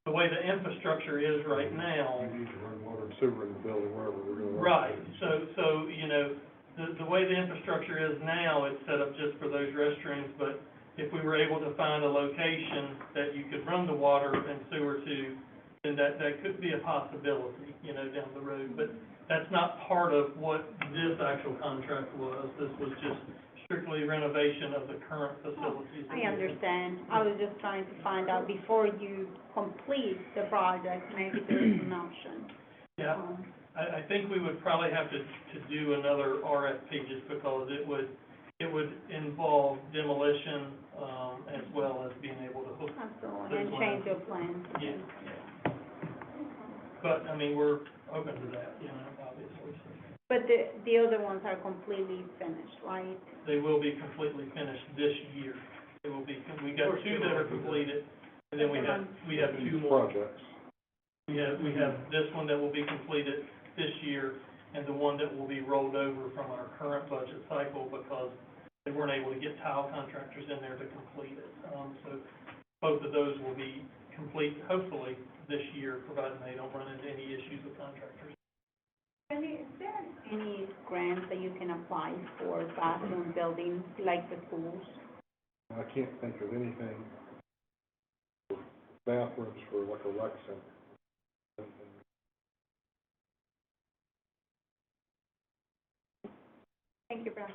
the way the infrastructure is right now. You need to run water and sewer in the building wherever they're gonna. Right, so, you know, the way the infrastructure is now, it's set up just for those restrooms, but if we were able to find a location that you could run the water and sewer to, then that could be a possibility, you know, down the road. But that's not part of what this actual contract was. This was just strictly renovation of the current facilities. I understand. I was just trying to find out before you complete the project, maybe there's an option. Yeah, I think we would probably have to do another RFP just because it would involve demolition, as well as being able to hook. Absolutely, and change your plans. Yeah. But, I mean, we're open to that, you know, obviously. But the other ones are completely finished, right? They will be completely finished this year. They will be, we got two that are completed, and then we have two more. Projects. We have this one that will be completed this year, and the one that will be rolled over from our current budget cycle because they weren't able to get tile contractors in there to complete it. So both of those will be complete, hopefully, this year, provided they don't run into any issues with contractors. Is there any grants that you can apply for bathroom buildings, like the schools? I can't think of anything for bathrooms for like a rec center. Thank you, Brad.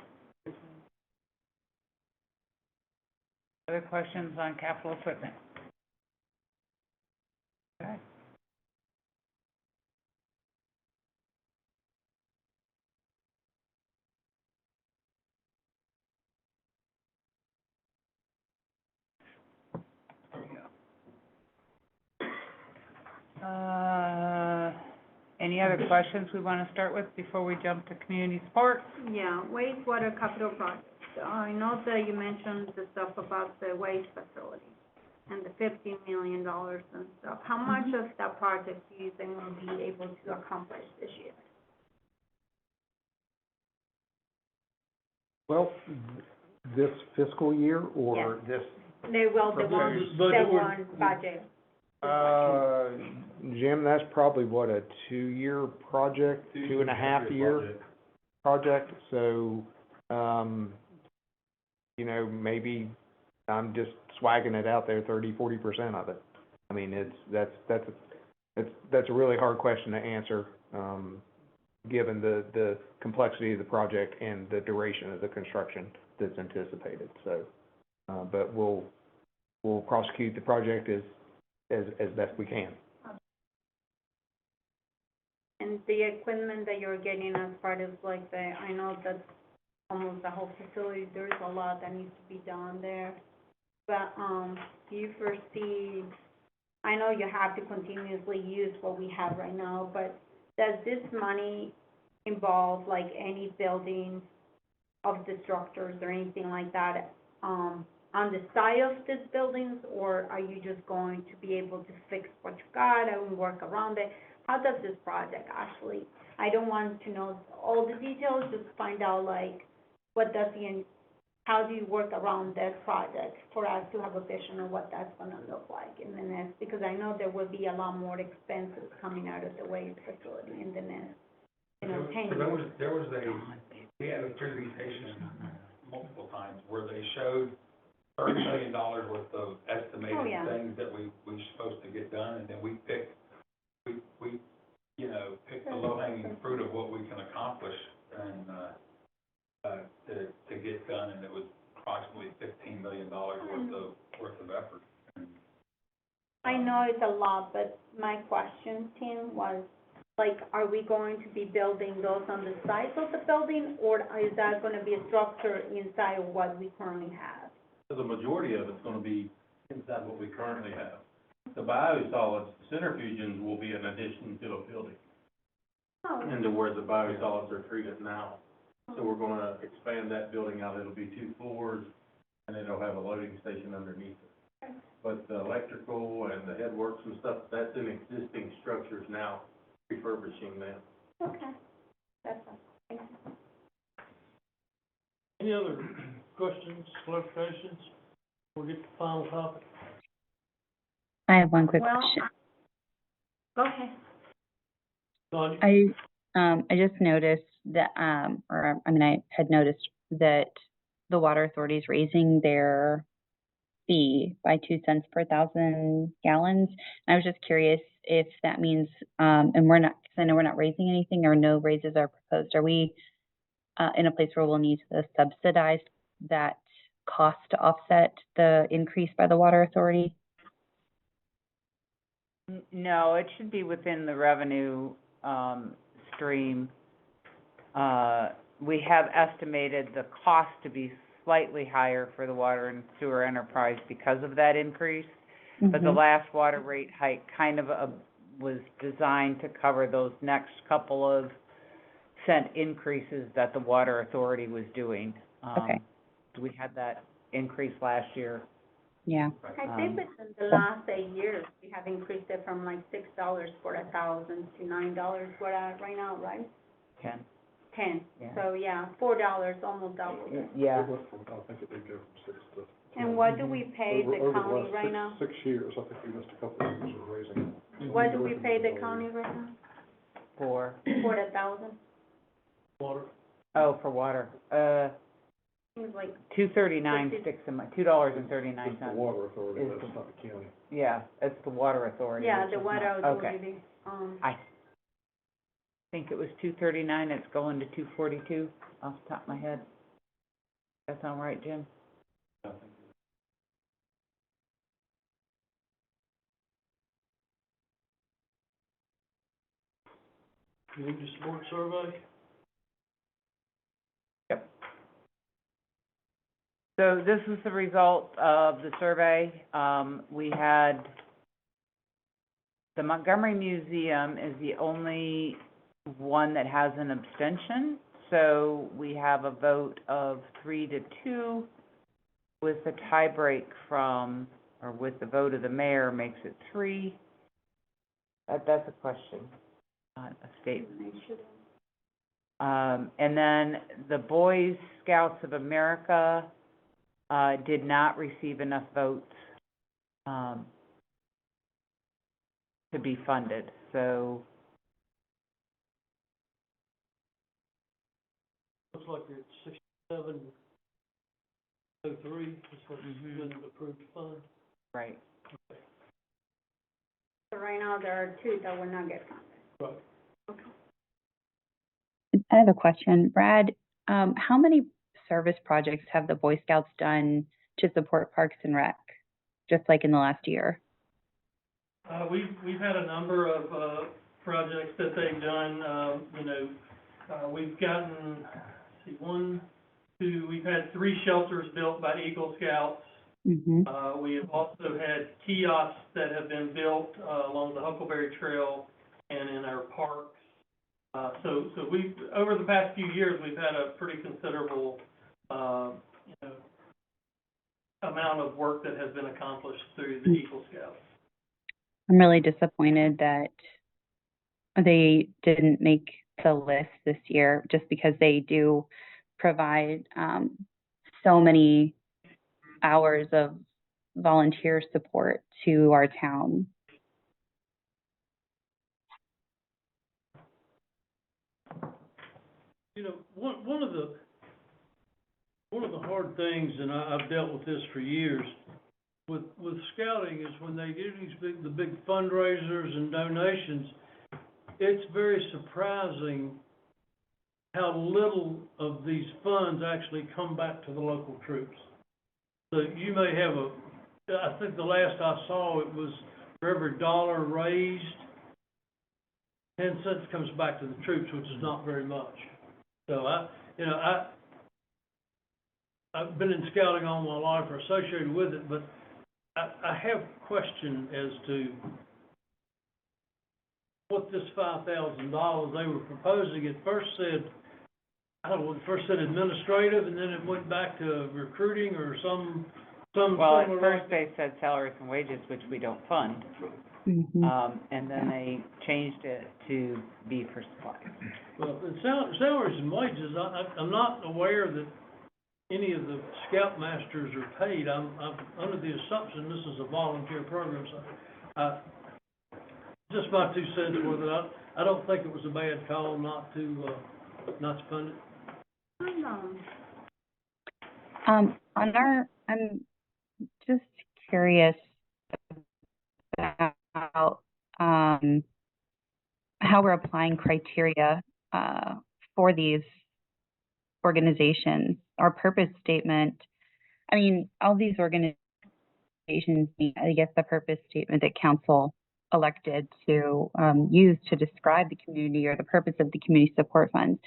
Other questions on capital equipment? Okay. Any other questions we want to start with before we jump to community support? Yeah, wastewater capital projects. I know that you mentioned the stuff about the waste facility and the $15 million and stuff. How much of that project do you think we'll be able to accomplish this year? Well, this fiscal year or this? They will, the one budget. Jim, that's probably what, a 2-year project, 2.5-year project, so, you know, maybe I'm just swagging it out there, 30-40% of it. I mean, that's a really hard question to answer, given the complexity of the project and the duration of the construction that's anticipated, so, but we'll prosecute the project as best we can. And the equipment that you're getting as part of like I know that's almost the whole facility, there's a lot that needs to be done there. But, do you foresee, I know you have to continuously use what we have right now, but does this money involve like any building of the structures or anything like that, on the side of these buildings, or are you just going to be able to fix what you got and work around it? How does this project actually, I don't want to know all the details, just find out like, how do you work around that project for us to have a vision of what that's gonna look like in the next, because I know there will be a lot more expenses coming out of the waste facility in the next, 10 years. We had a presentation multiple times where they showed $30 million worth of estimated things that we supposed to get done, and then we picked the low-hanging fruit of what we can accomplish and, to get done, and it was approximately $15 million worth of effort. I know it's a lot, but my question, Tim, was, like, are we going to be building those on the sides of the building, or is that gonna be a structure inside of what we currently have? The majority of it's gonna be inside what we currently have. The biosolids, the centrifuges will be an addition to a building, into where the biosolids are treated now. So we're gonna expand that building out, it'll be 2 floors, and it'll have a loading station underneath it. But the electrical and the headworks and stuff, that's in existing structures now, refurbishing them. Okay, that's all, thank you. Any other questions, clarifications? We'll get to the final topic. I have one quick Well, question. Go ahead. Tanya? I just noticed that, I had noticed that the water authority is raising their fee by 2 cents per 1,000 gallons. I was just curious if that means, and we're not, because I know we're not raising anything or no raises are proposed. Are we, in a place where we'll need to subsidize that cost to offset the increase by the water authority? No, it should be within the revenue, stream. We have estimated the cost to be slightly higher for the water and sewer enterprise because of that increase. But the last water rate hike kind of, was designed to cover those next couple of cent increases that the water authority was doing. Okay. We had that increase last year. Yeah. I think within the last 8 years, we have increased it from like $6 for 1,000 to $9 for that right now, right? 10. 10. Yeah. So yeah, $4, almost double. Yeah. I think it did go from 6 to. And what do we pay the Over county last right now? 6 years, I think we missed a couple of years of raising it. What do we pay the county right now? For, For 1,000? Water? oh, for water, Seems like, $2.39 sticks in my, $2.39. It's the water authority, Is that's not the county. Yeah, it's the water authority. yeah, which the is water not- authority, Okay. I think it was $2.39, it's going to $2.42 off the top of my head. That sound right, Jim? You need to support survey? Yep. So this is the result of the survey. We had, the Montgomery Museum is the only one that has an abstention. So we have a vote of 3-2 with the tie break from, or with the vote of the mayor makes it 3. That's a question, not a statement. And then the Boy Scouts of America, did not receive enough votes, to be funded, so, Looks like you're at 6703, is what's been approved to fund. right. so right now there are 2 that will not get funded. Right. I have a question. Brad, how many service projects have the Boy Scouts done to support Parks and Rec, just like in the last year? We've had a number of, projects that they've done, we've gotten, we've had 3 shelters built by Eagle Scouts. We have also had kiosks that have been built, along the Huckleberry Trail and in our parks. So we've, over the past few years, we've had a pretty considerable, amount of work that has been accomplished through the Eagle Scouts. I'm really disappointed that they didn't make the list this year, just because they do provide so many hours of volunteer support to our town. You know, one of the hard things, and I've dealt with this for years, with scouting, is when they do the big fundraisers and donations, it's very surprising how little of these funds actually come back to the local troops. So you may have I think the last I saw, it was for every dollar raised, 10 cents comes back to the troops, which is not very much. So I've been in scouting all my life or associated with it, but I have question as to what this $5,000 they were proposing. It first said, first said administrative, and then it went back to recruiting or some Well, at similar first like they said salaries and wages, which we don't fund. And then they changed it to be for supplies. Well, in salaries and wages, I'm not aware that any of the scoutmasters are paid. I'm under the assumption this is a volunteer program, so just my 2 cents worth. I don't think it was a bad call not to fund it. I'm just curious about, how we're applying criteria, for these organizations. Our purpose statement, I mean, all these organizations, I guess the purpose statement that council elected to, use to describe the community or the purpose of the community support funds.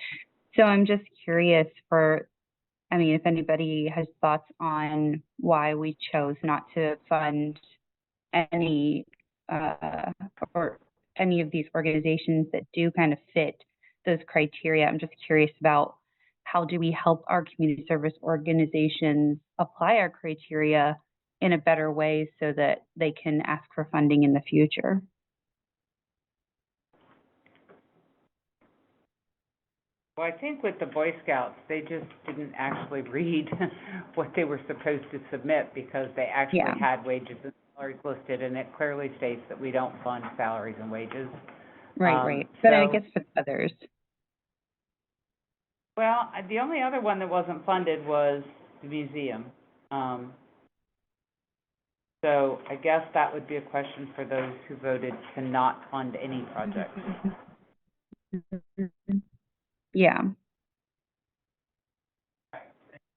So I'm just curious if anybody has thoughts on why we chose not to fund any, or any of these organizations that do kind of fit those criteria. I'm just curious about how do we help our community service organizations apply our criteria in a better way so that they can ask for funding in the future. Well, I think with the Boy Scouts, they just didn't actually read what they were supposed to submit because they actually had wages and salaries listed, and it clearly states that we don't fund salaries and wages. Right. But I guess for others. Well, the only other one that wasn't funded was the museum. So I guess that would be a question for those who voted to not fund any project. Yeah.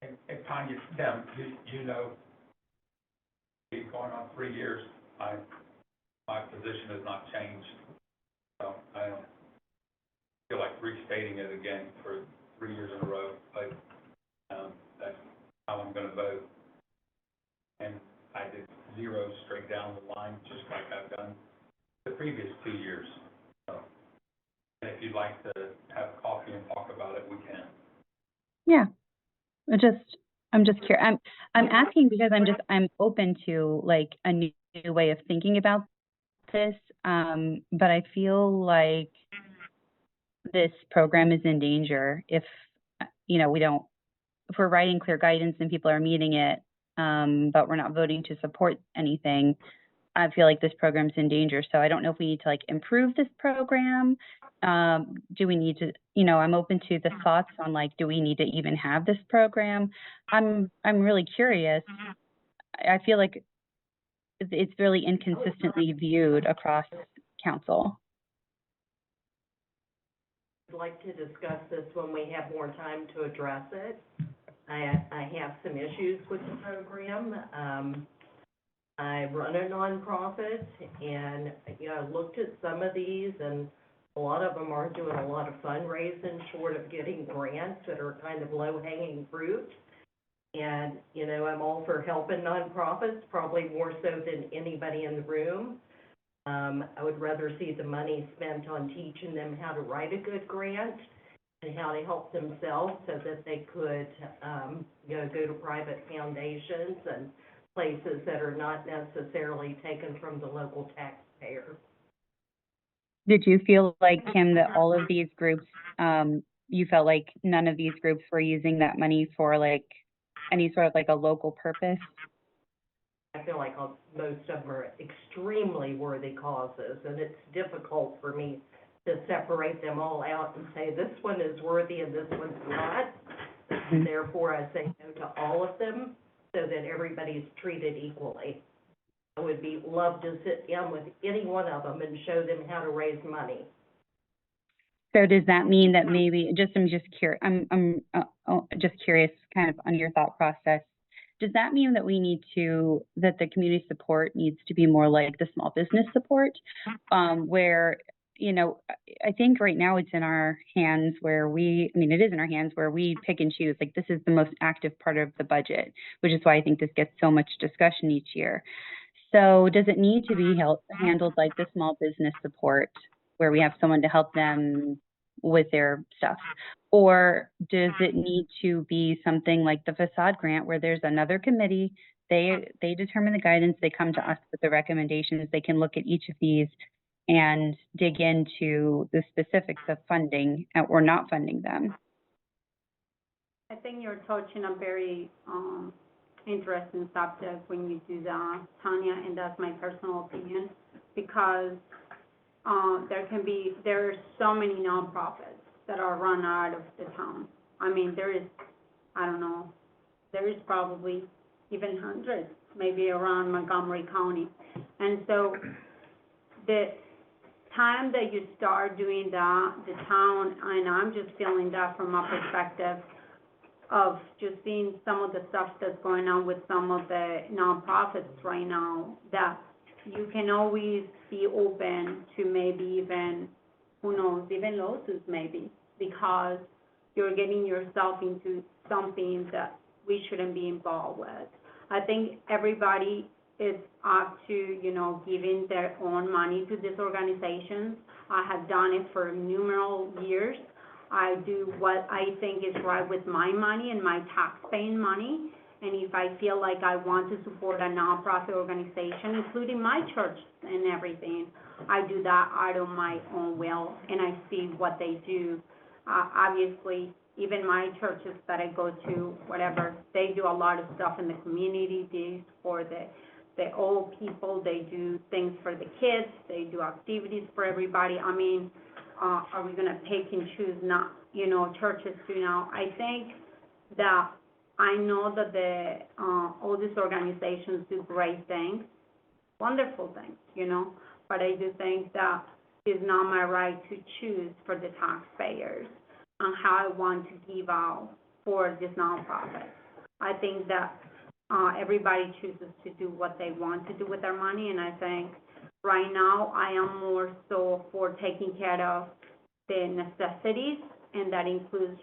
And Tanya, Tim, you know, going on 3 years, my position has not changed. So I don't feel like restating it again for 3 years in a row, but that's how I'm gonna vote. And I did 0 straight down the line, just like I've done the previous 2 years. So, and if you'd like to have coffee and talk about it, we can. Yeah. I'm just curious. I'm asking because I'm open to like a new way of thinking about this. But I feel like this program is in danger if we're writing clear guidance and people are meeting it, but we're not voting to support anything. I feel like this program's in danger. So I don't know if we need to like improve this program. Do we need to, I'm open to the thoughts on like, do we need to even have this program? I'm really curious. I feel like it's really inconsistently viewed across council. I'd like to discuss this when we have more time to address it. I have some issues with the program. I run a nonprofit, and I looked at some of these, and a lot of them aren't doing a lot of fundraising short of getting grants that are kind of low-hanging fruit. And, I'm all for helping nonprofits, probably more so than anybody in the room. I would rather see the money spent on teaching them how to write a good grant and how to help themselves so that they could, go to private foundations and places that are not necessarily taken from the local taxpayer. Did you feel like, Kim, that all of these groups, you felt like none of these groups were using that money for like any sort of like a local purpose? I feel like most of them are extremely worthy causes, and it's difficult for me to separate them all out and say this one is worthy and this one's not. Mm-hmm. Therefore, I say no to all of them so that everybody's treated equally. I would love to sit down with any one of them and show them how to raise money. So does that mean that maybe I'm just curious. I'm just curious, kind of on your thought process. Does that mean that that the community support needs to be more like the small business support, where I think right now it's in our hands it is in our hands where we pick and choose. Like this is the most active part of the budget, which is why I think this gets so much discussion each year. So does it need to be handled like the small business support, where we have someone to help them with their stuff? Or does it need to be something like the facade grant, where there's another committee, they determine the guidance, they come to us with the recommendations, they can look at each of these and dig into the specifics of funding or not funding them? I think you're touching a very interesting subject when you do that, Tanya, and that's my personal opinion, because there are so many nonprofits that are run out of the town. I mean, there is probably even hundreds, maybe around Montgomery County. And so the time that you start doing that, the town, and I'm just feeling that from my perspective of just seeing some of the stuff that's going on with some of the nonprofits right now, that you can always be open to maybe even, who knows, even lawsuits maybe, because you're getting yourself into something that we shouldn't be involved with. I think everybody is up to, giving their own money to these organizations. I have done it for numerous years. I do what I think is right with my money and my tax-paying money. And if I feel like I want to support a nonprofit organization, including my church and everything, I do that out of my own will, and I see what they do. Obviously, even my churches that I go to, whatever, they do a lot of stuff in the community. They for the old people, they do things for the kids, they do activities for everybody. I mean, are we gonna pick and choose not, churches to now? I think that I know that all these organizations do great things, wonderful things, but I do think that it's not my right to choose for the taxpayers on how I want to give out for this nonprofit. I think that everybody chooses to do what they want to do with their money, and I think right now I am more so for taking care of the necessities, and that includes,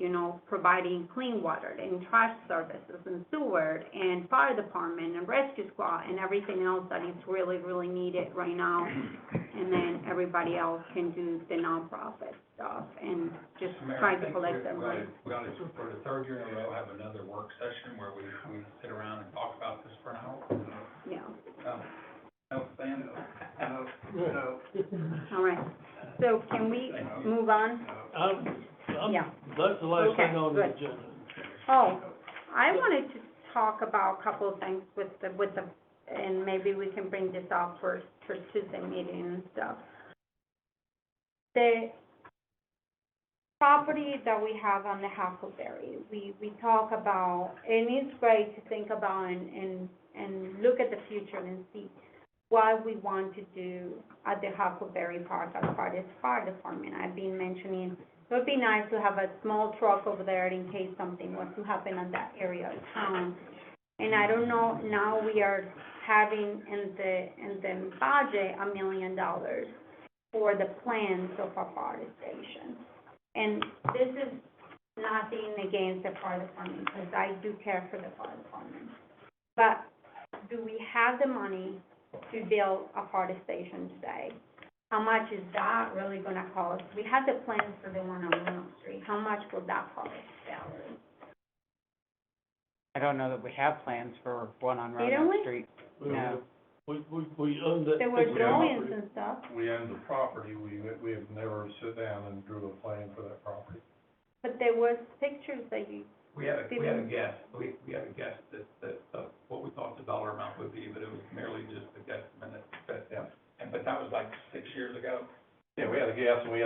providing clean water and trash services and sewer and fire department and rescue squad and everything else that is really, really needed right now. And then everybody else can do the nonprofit stuff and just try to collect their money. We ought to, for the third year in a row, have another work session where we sit around and talk about this for an hour. Yeah. No, Stan? No. All right. So can we move on? Yeah. That's the last thing Okay, on the good. agenda. Oh, I wanted to talk about a couple of things with the, and maybe we can bring this up for Tuesday meeting and stuff. The property that we have on the Huckleberry, we talk about, and it's great to think about and look at the future and see what we want to do at the Huckleberry Park as part of the fire department. I've been mentioning it would be nice to have a small truck over there in case something was to happen in that area of town. And I don't know, now we are having in the budget $1 million for the plans of a fire station. And this is nothing against the fire department, because I do care for the fire department. But do we have the money to build a fire station today? How much is that really gonna cost? We had the plans for the one on Willow Street. How much will that cost, Valerie? I don't know that we have plans for one on Didn't Roanoke we? Street. No. We own that. There were piece of drawings property. and stuff. We own the property, we have never sit down and drew a plan for that property. But there was pictures that you, We had a guess, we had a guess that what we thought the dollar amount would be, but it was merely just a guesstimate, Yeah. but that was like 6 years ago. Yeah, we had a guess, and we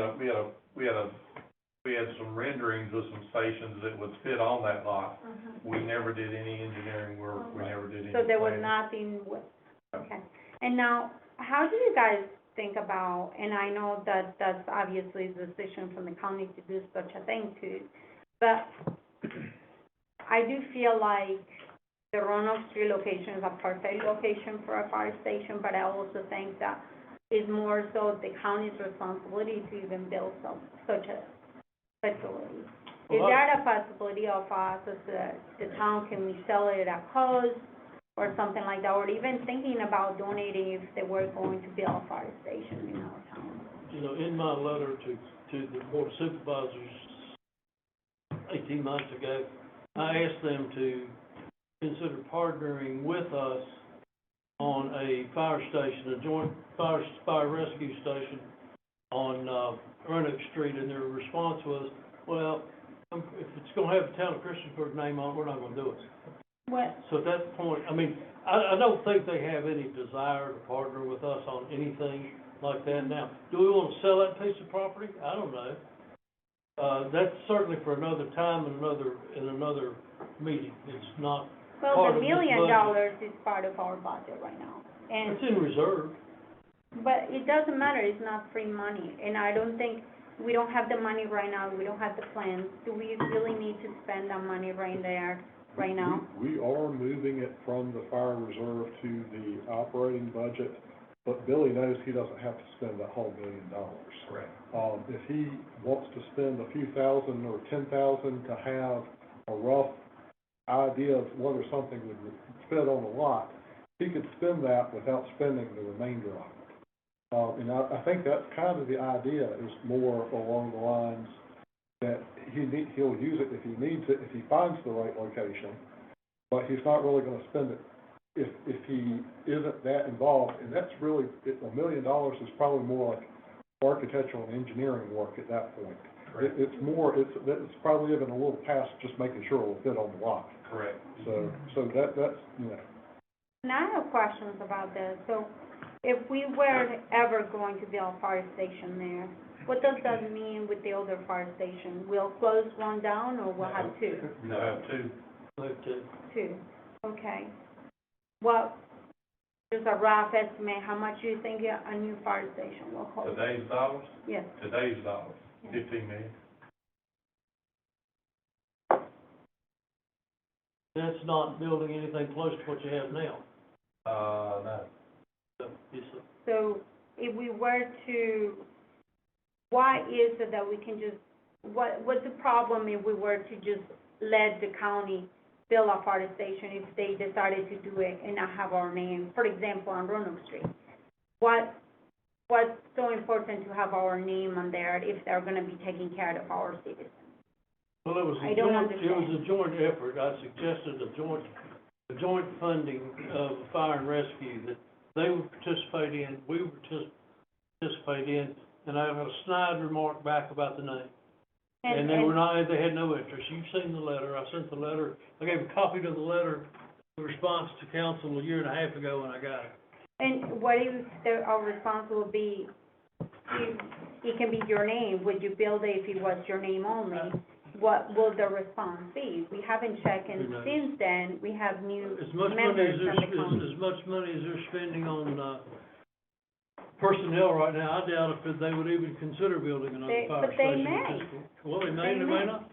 had some renderings of some stations that would fit on that lot. We never did any engineering work, we never did any so there was planning. nothing, okay. And now, how do you guys think about, and I know that that's obviously the decision from the county to do such a thing too, but I do feel like the Roanoke Street location is a perfect location for a fire station, but I also think that it's more so the county's responsibility to even build such a facility. Is that a possibility of us as the town, can we sell it at cost or something like that, or even thinking about donating if they were going to build a fire station in our town? In my letter to the board of supervisors 18 months ago, I asked them to consider partnering with us on a fire station, a joint fire rescue station on Roanoke Street, and their response was, well, if it's gonna have the town of Christiansburg name on it, we're not gonna do it. What? So at that point, I mean, I don't think they have any desire to partner with us on anything. like that. Now, do we wanna sell that piece of property? I don't know. That's certainly for another time and another meeting. It's not Well, part the of this $1 million budget. is part of our budget right now, and, It's in reserve. but it doesn't matter, it's not free money, and I don't think, we don't have the money right now, we don't have the plans. Do we really need to spend that money right there, right now? We are moving it from the fire reserve to the operating budget, but Billy knows he doesn't have to spend that whole $1 million. Correct. If he wants to spend a few thousand or 10,000 to have a rough idea of whether something would fit on the lot, he could spend that without spending the remainder of it. And I think that's kind of the idea, is more along the lines that he'll use it if he needs it, if he finds the right location, but he's not really gonna spend it if he isn't that involved. And that's really, $1 million is probably more like architectural and engineering work at that point. Correct. It's probably even a little past just making sure it'll fit on the lot. Correct. So that's, you know. And I have questions about this, so if we were ever going to build a fire station there, what does that mean with the other fire station? We'll close one down, or we'll have two? No, have two. Two, okay. Well, just a rough estimate, how much do you think a new fire station will cost? Today's dollars? Yes. Today's dollars, 15 million. That's not building anything close to what you have now. No. So, yes, sir. So if we were to, why is it that we can just, what's the problem if we were to just let the county build a fire station if they decided to do it and not have our name, for example, on Roanoke Street? What's so important to have our name on there if they're gonna be taking care of our citizens? Well, it was I don't it was understand. a joint effort. I suggested a joint funding of fire and rescue that they would participate in, we would participate in, and I have a snide remark back about the name. And they had no interest. You've seen the letter. I sent the letter. I gave a copy to the letter, the response to council 1.5 years ago when I got it. And what if our response will be, it can be your name, would you build it if it was your name only? What will the response be? We haven't checked, and Who knows? since then, we have new As much money members from the county. as much money as they're spending on, personnel right now, I doubt if they would even consider building another fire But they station. may. Well, they may, They they may. may not.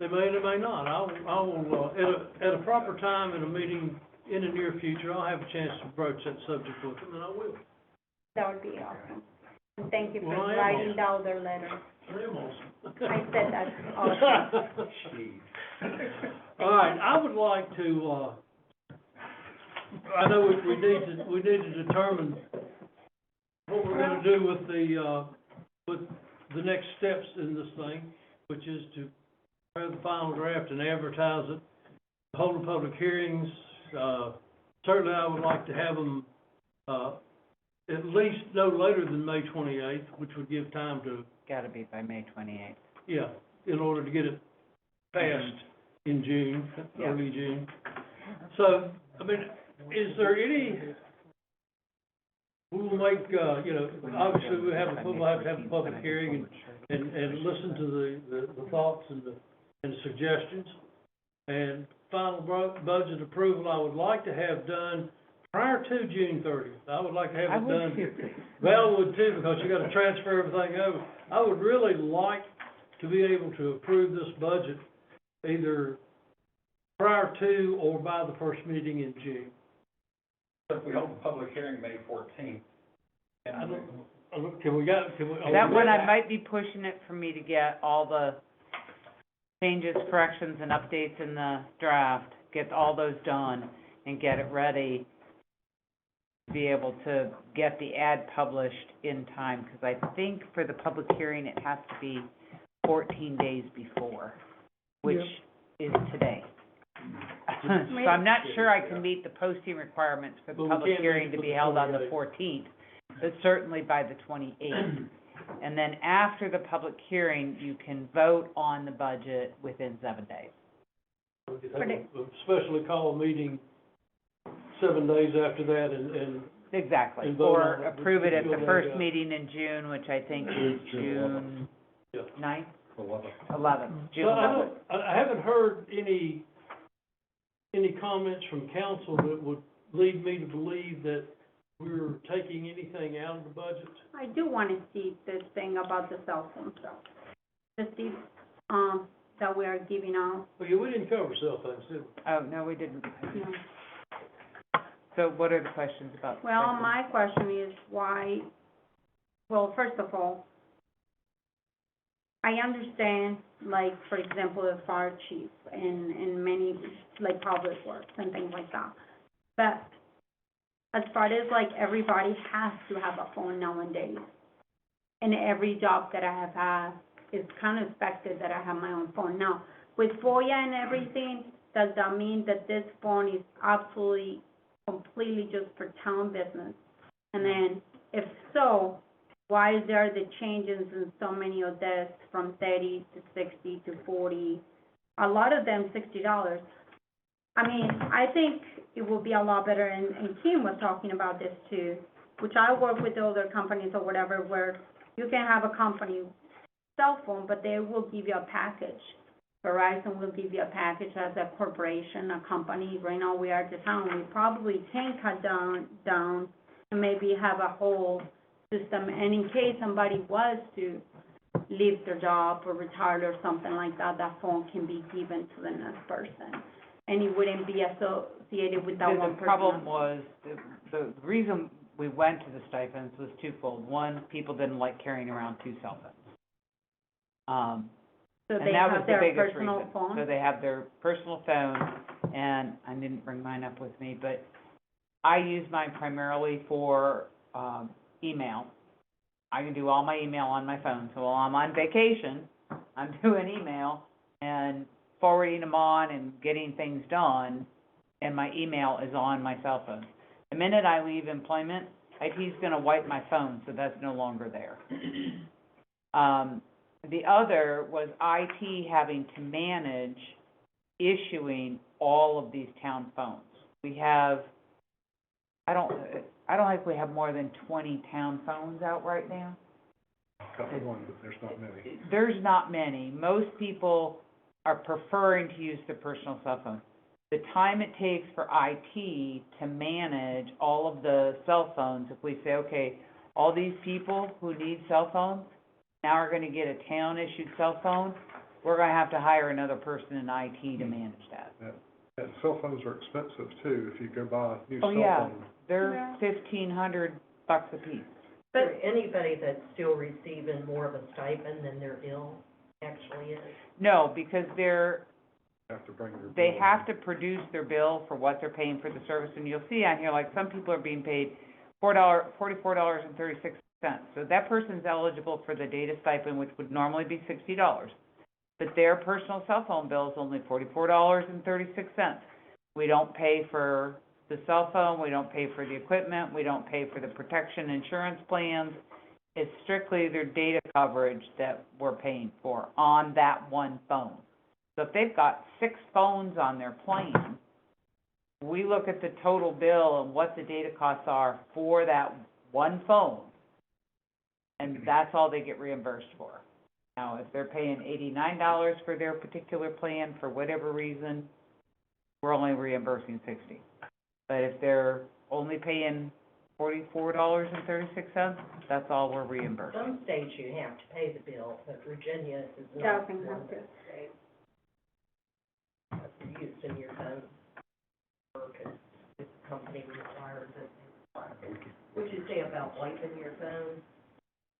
They may, they may not. I will, at a proper time in a meeting in the near future, I'll have a chance to broach that subject with them, and I will. That would be awesome. And thank you for Well, I am writing down their letter. I am awesome. I said that's awesome. All right, I would like to, I know we need to determine what we're gonna do with the next steps in this thing, which is to prepare the final draft and advertise it, hold public hearings. Certainly I would like to have them, at least no later than May 28th, which would give time to, Gotta be by May 28th. yeah, in order to get it passed in June, early June. So, I mean, is there any, we will make, obviously we'll have to have a public hearing and listen to the thoughts and the suggestions. And final budget approval, I would like to have done prior to June 30th. I would like to have it done. Val would too, because you gotta transfer everything over. I would really like to be able to approve this budget either prior to or by the first meeting in June. If we hold a public hearing May 14th, Can we? That one, I might be pushing it for me to get all the changes, corrections, and updates in the draft, get all those done, and get it ready to be able to get the ad published in time, because I think for the public hearing, it has to be 14 days before, which is today. So I'm not sure I can meet the posting requirements for the But we public can't hearing make it to for be the held on the 28th. 14th, but certainly by the 28th. And then after the public hearing, you can vote on the budget within 7 days. We could have a specially called meeting 7 days after that and Exactly, And vote or on it. approve it at the Until first they, meeting in June, which I think is June June Yeah. 9th, 11. 11th, June So I 11th. I haven't heard any comments from council that would lead me to believe that we're taking anything out of the budget. I do wanna see this thing about the cell phone stuff. The that we are giving out, Well, yeah, we didn't cover cell phones, did we? Oh, no, we didn't. you know. So what are the questions about? Well, stipends? my question is why, well, first of all, I understand, like, for example, the fire chief and many, like, public works and things like that. But as far as, like, everybody has to have a phone nowadays. And every job that I have had, it's kind of expected that I have my own phone. Now, with FOIA and everything, does that mean that this phone is absolutely, completely just for town business? And then, if so, why is there the changes in so many of this from 30 to 60 to 40? A lot of them $60. I mean, I think it will be a lot better, and Kim was talking about this too, which I work with other companies or whatever, where you can have a company cell phone, but they will give you a package. Verizon will give you a package as a corporation, a company. Right now, we are the town, we probably can cut down and maybe have a whole system, and in case somebody was to leave their job or retire or something like that, that phone can be given to the next person, and it wouldn't be associated with that one person. The problem was, the reason we went to the stipends was twofold. One, people didn't like carrying around two cell phones. So And they that was have the their biggest personal reason. phone? So they have their personal phone, and I didn't bring mine up with me, but I use mine primarily for, email. I can do all my email on my phone, so while I'm on vacation, I'm doing email and forwarding them on and getting things done, and my email is on my cell phone. The minute I leave employment, IT's gonna wipe my phone, so that's no longer there. The other was IT having to manage issuing all of these town phones. We have, I don't think we have more than 20 town phones out right now. Couple one, but there's not many. There's not many. Most people are preferring to use their personal cell phone. The time it takes for IT to manage all of the cell phones, if we say, okay, all these people who need cell phones now are gonna get a town-issued cell phone, we're gonna have to hire another person in IT to manage that. And cell phones are expensive too, if you go buy a new Oh, cell yeah. phone. They're Yeah. $1,500 a piece. For anybody that's still receiving more of a stipend than their bill actually is. No, because Have to bring your they bill have in. to produce their bill for what they're paying for the service, and you'll see on here, like, some people are being paid $44.36. So that person's eligible for the data stipend, which would normally be $60. But their personal cell phone bill is only $44.36. We don't pay for the cell phone, we don't pay for the equipment, we don't pay for the protection insurance plans. It's strictly their data coverage that we're paying for on that one phone. So if they've got 6 phones on their plan, we look at the total bill and what the data costs are for that one phone, and that's all they get reimbursed for. Now, if they're paying $89 for their particular plan, for whatever reason, we're only reimbursing $60. But if they're only paying $44.36, that's all we're reimbursing. Some states you have to pay the bill, but Virginia is not Doesn't one have of to. those states. You're using your phone, or if the company requires it. What'd you say about wiping your phone?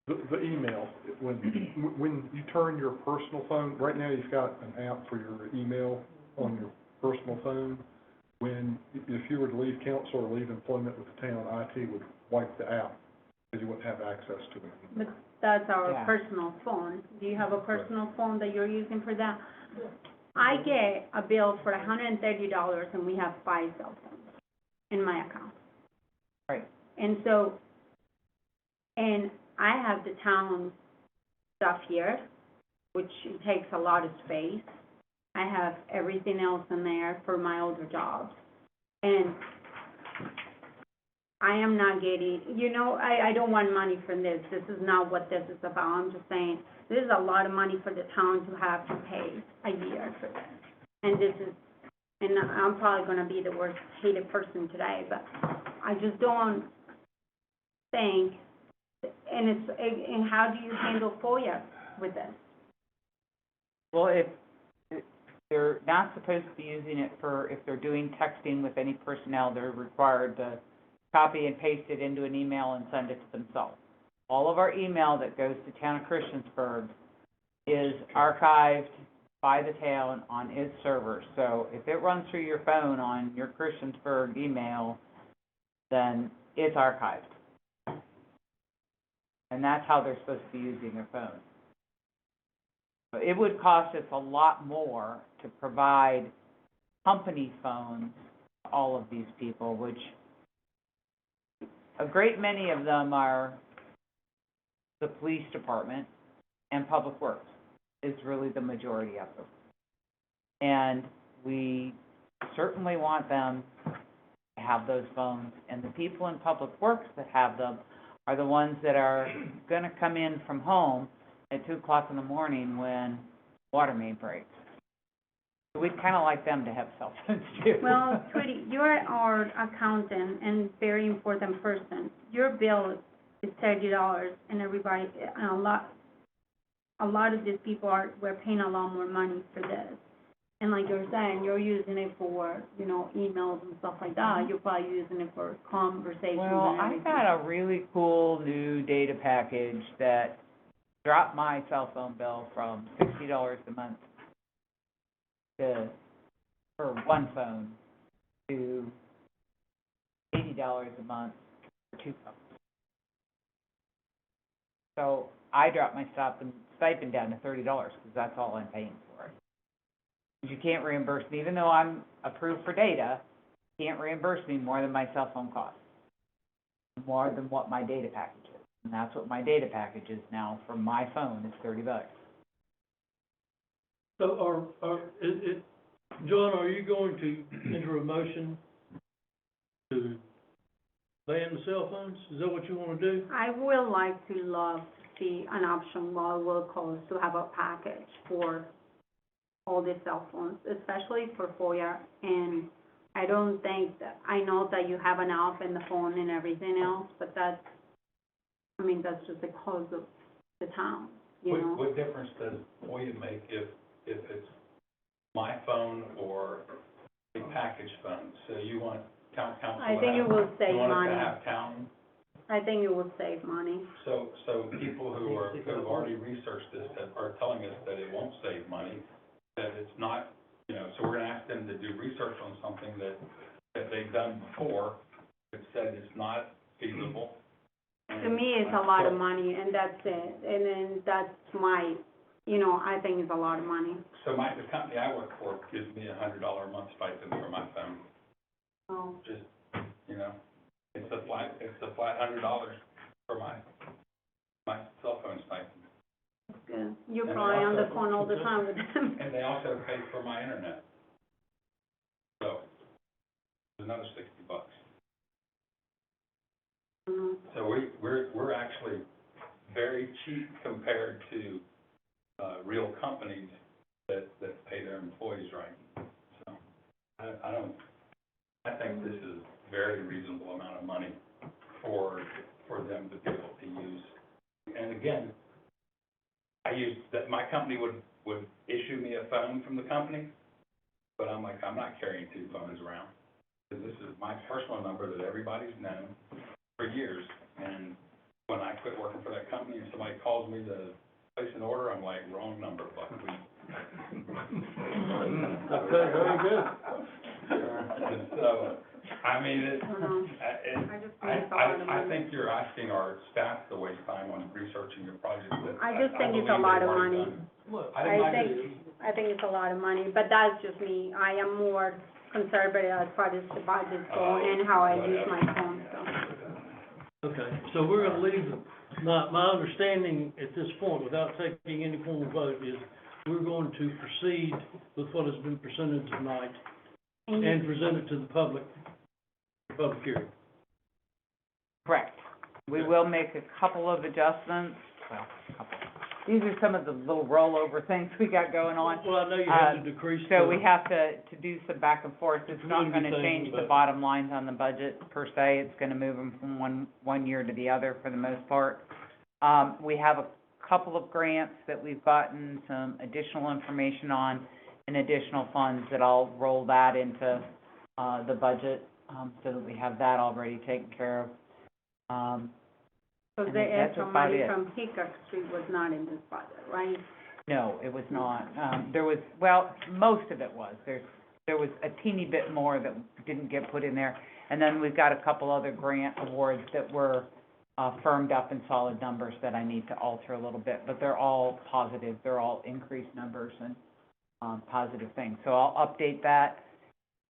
The email, when you turn your personal phone, right now you've got an app for your email on your personal phone. If you were to leave council or leave employment with the town, IT would wipe the app, because you wouldn't have access to it. But that's our Yeah. personal phone. Do you have a personal phone that you're using for that? I get a bill for $130, and we have 5 cell phones in my account. Right. And so, and I have the town stuff here, which takes a lot of space. I have everything else in there for my older jobs. And I am not getting, I don't want money from this. This is not what this is about. I'm just saying, this is a lot of money for the town to have to pay a year for this. And I'm probably gonna be the worst hated person today, but I just don't think, and how do you handle FOIA with this? Well, if they're not supposed to be using it if they're doing texting with any personnel, they're required to copy and paste it into an email and send it to themselves. All of our email that goes to town of Christiansburg is archived by the town on its server. So if it runs through your phone on your Christiansburg email, then it's archived. And that's how they're supposed to be using their phone. It would cost us a lot more to provide company phones to all of these people, which a great many of them are the police department and public works is really the majority of them. And we certainly want them to have those phones, and the people in public works that have them are the ones that are gonna come in from home at 2 o'clock in the morning when water main breaks. So we'd kinda like them to have cell phones too. Well, Tweety, you're our accountant and very important person. Your bill is $30, and everybody, a lot of these people we're paying a lot more money for this. And like you're saying, you're using it for, emails and stuff like that. You're probably using it for conversations Well, and I everything. got a really cool new data package that dropped my cell phone bill from $60 a month for one phone to $80 a month for 2 phones. So I dropped my stipend down to $30 because that's all I'm paying for it. You can't reimburse me, even though I'm approved for data, you can't reimburse me more than my cell phone costs, more than what my data package is. And that's what my data package is now for my phone, is $30. So John, are you going to enter a motion to ban the cell phones? Is that what you wanna do? I would love to see an option while we're closed to have a package for all the cell phones, especially for FOIA. And I don't think I know that you have an app in the phone and everything else, but that's just the cost of the town, What difference does FOIA make if it's my phone or a package phone? So you want town council to have... I think it will save You want money. it to have town... I think it will save money. So people who have already researched this are telling us that it won't save money, that it's not, so we're gonna ask them to do research on something that they've done before, that said it's not feasible. To me, it's a lot of money, and that's it. And then that's my, I think it's a lot of money. So the company I work for gives me $100 a month stipend for my phone. Oh. Just, it's a flat $100 for my cell phone stipend. Good. You're And probably on the also- phone all the time with them. And they also pay for my internet. So, it's another $60. Mhm. So we're actually very cheap compared to, real companies that pay their employees right. So, I think this is a very reasonable amount of money for them to be able to use. And again, my company would issue me a phone from the company, but I'm not carrying 2 phones around. Because this is my personal number that everybody's known for years. And when I quit working for that company and somebody calls me to place an order, I'm like, wrong number, but we... Okay, very good. So, I just think it's a lot of I money. think you're asking our staff to waste time on researching your project, but I just think it's a believe lot they've of already money. done it. Look, I think it's a lot of money, but that's just me. I am more conservative as far as the budget go and how I use my phone, so. okay, so we're gonna leave, my understanding at this point, without taking any form of vote, is we're going to proceed with what has been presented tonight and present it to the public hearing. Correct. We will make a couple of adjustments, well, a couple. These are some of the little rollover things we got going on. Well, I know you had to decrease So we have to do some back and forth. It's not Community gonna thing, change the but- bottom lines on the budget per se. It's gonna move them from one year to the other for the most part. We have a couple of grants that we've gotten some additional information on and additional funds that I'll roll that into, the budget, so that we have that already taken care of. So I the think that's extra about money it. from Hickox Street was not in this budget, right? No, it was not. There was, well, most of it was. There was a teeny bit more that didn't get put in there. And then we've got a couple other grant awards that were, firmed up in solid numbers that I need to alter a little bit, but they're all positive. They're all increased numbers and, positive things. So I'll update that,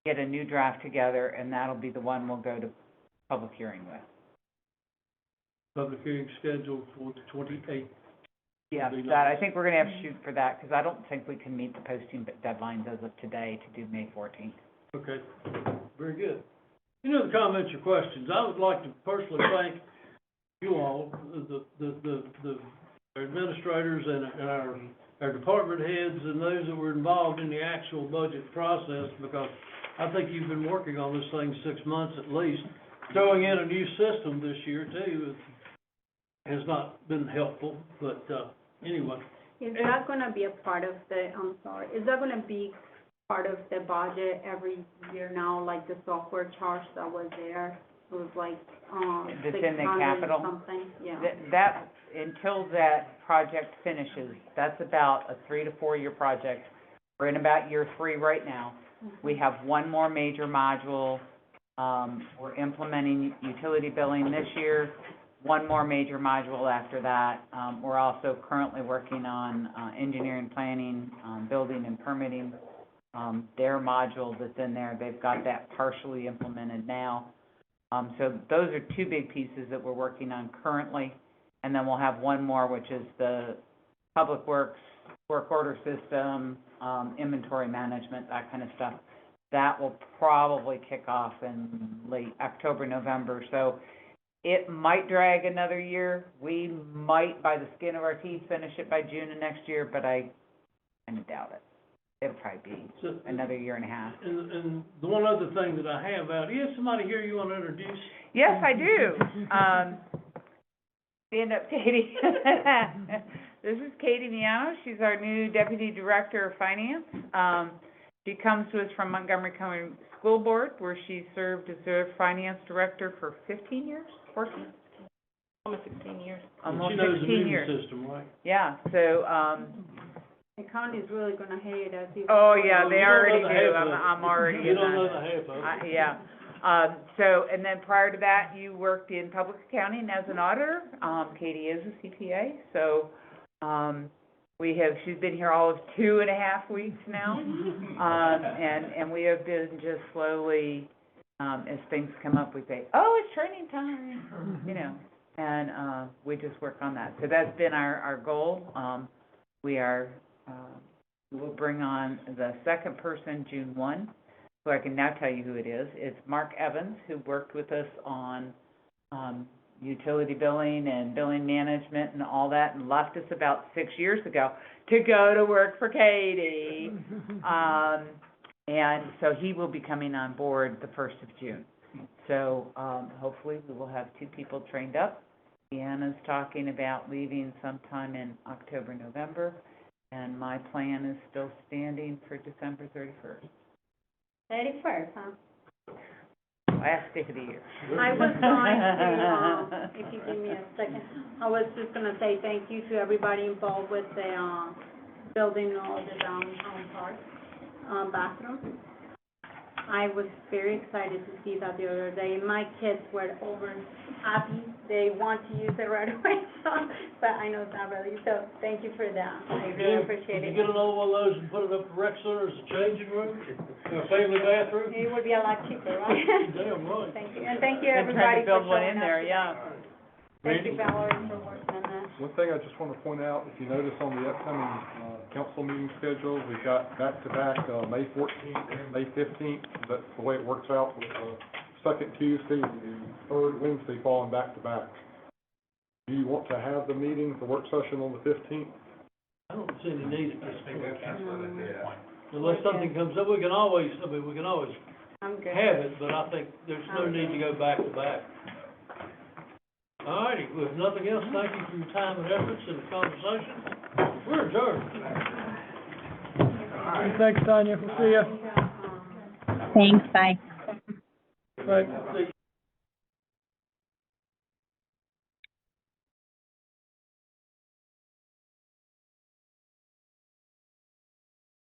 get a new draft together, and that'll be the one we'll go to public hearing with. Public hearing scheduled for the 28th. Yeah, Be that, I nice. think we're gonna have to shoot for that, because I don't think we can meet the posting deadlines as of today to do May 14th. Okay, very good. Any other comments or questions? I would like to personally thank you all, the administrators and our department heads and those that were involved in the actual budget process, because I think you've been working on this thing 6 months at least. Throwing in a new system this year too has not been helpful, but, anyway. Is that gonna be a part of the, I'm sorry, is that gonna be part of the budget every year now, like the software charge that was there? It was like, That's in the 600 capital? something, yeah. That, until that project finishes, that's about a 3 to 4 year project. We're in about year 3 right now. We have one more major module. We're implementing utility billing this year, one more major module after that. We're also currently working on, engineering, planning, building and permitting. Their module that's in there, they've got that partially implemented now. So those are 2 big pieces that we're working on currently. And then we'll have one more, which is the public works, work order system, inventory management, that kind of stuff. That will probably kick off in late October, November. So it might drag another year. We might, by the skin of our teeth, finish it by June of next year, but I kind of doubt it. It'll probably be another year and a half. And the one other thing that I have out, you have somebody here you want to introduce? Yes, I do. Stand up, Katie. This is Katie Miano. She's our new Deputy Director of Finance. She comes to us from Montgomery County School Board, where she served as their Finance Director for 15 years, 14? Almost 16 years. Almost 16 years. She knows the meeting system, right? Yeah, so, The county's really gonna hate us. oh, yeah, they You don't already know the do. half of it. I'm already in You don't know that. the half of it. Yeah. So, and then prior to that, you worked in public accounting as an auditor. Katie is a CPA, so, she's been here all of 2.5 weeks now. And we have been just slowly, as things come up, we say, oh, it's training time, you know, and, we just work on that. So that's been our goal. We'll bring on the second person June 1, who I can now tell you who it is. It's Mark Evans, who worked with us on, utility billing and billing management and all that, and left us about 6 years ago to go to work for Katie. And so he will be coming on board the 1st of June. So, hopefully we will have 2 people trained up. Deanna's talking about leaving sometime in October, November, and my plan is still standing for December 31st. 31st, huh? Last day of the year. I was going to, if you give me a second, I was just gonna say thank you to everybody involved with the, building all the downtown park, bathroom. I was very excited to see that the other day. My kids were over happy. They want to use it right away, so, but I know it's not really, so thank you for that. I really appreciate it. Did you get another one of those and put it up at the rec center as a changing room, a family bathroom? It would be a lot cheaper, right? Damn right. Thank you, and thank you Been trying everybody to for build one showing in up there, today. yeah. Thank you, Valerie, for working on that. One thing I just want to point out, if you notice on the upcoming, council meeting schedule, we've got back-to-back, May 14th and May 15th. That's the way it works out with, second Tuesday, and the third Wednesday falling back to back. Do you want to have the meeting, the work session on the 15th? I don't see any need at I this think we'll point. cancel it at this point. Unless something comes up, we can always have I'm good. it, but I think there's no need to go back to back. All righty, with nothing else, thank you for your time and efforts in the conversation. We're adjourned. Thanks, Tanya, we'll see you. Thanks, bye. Right.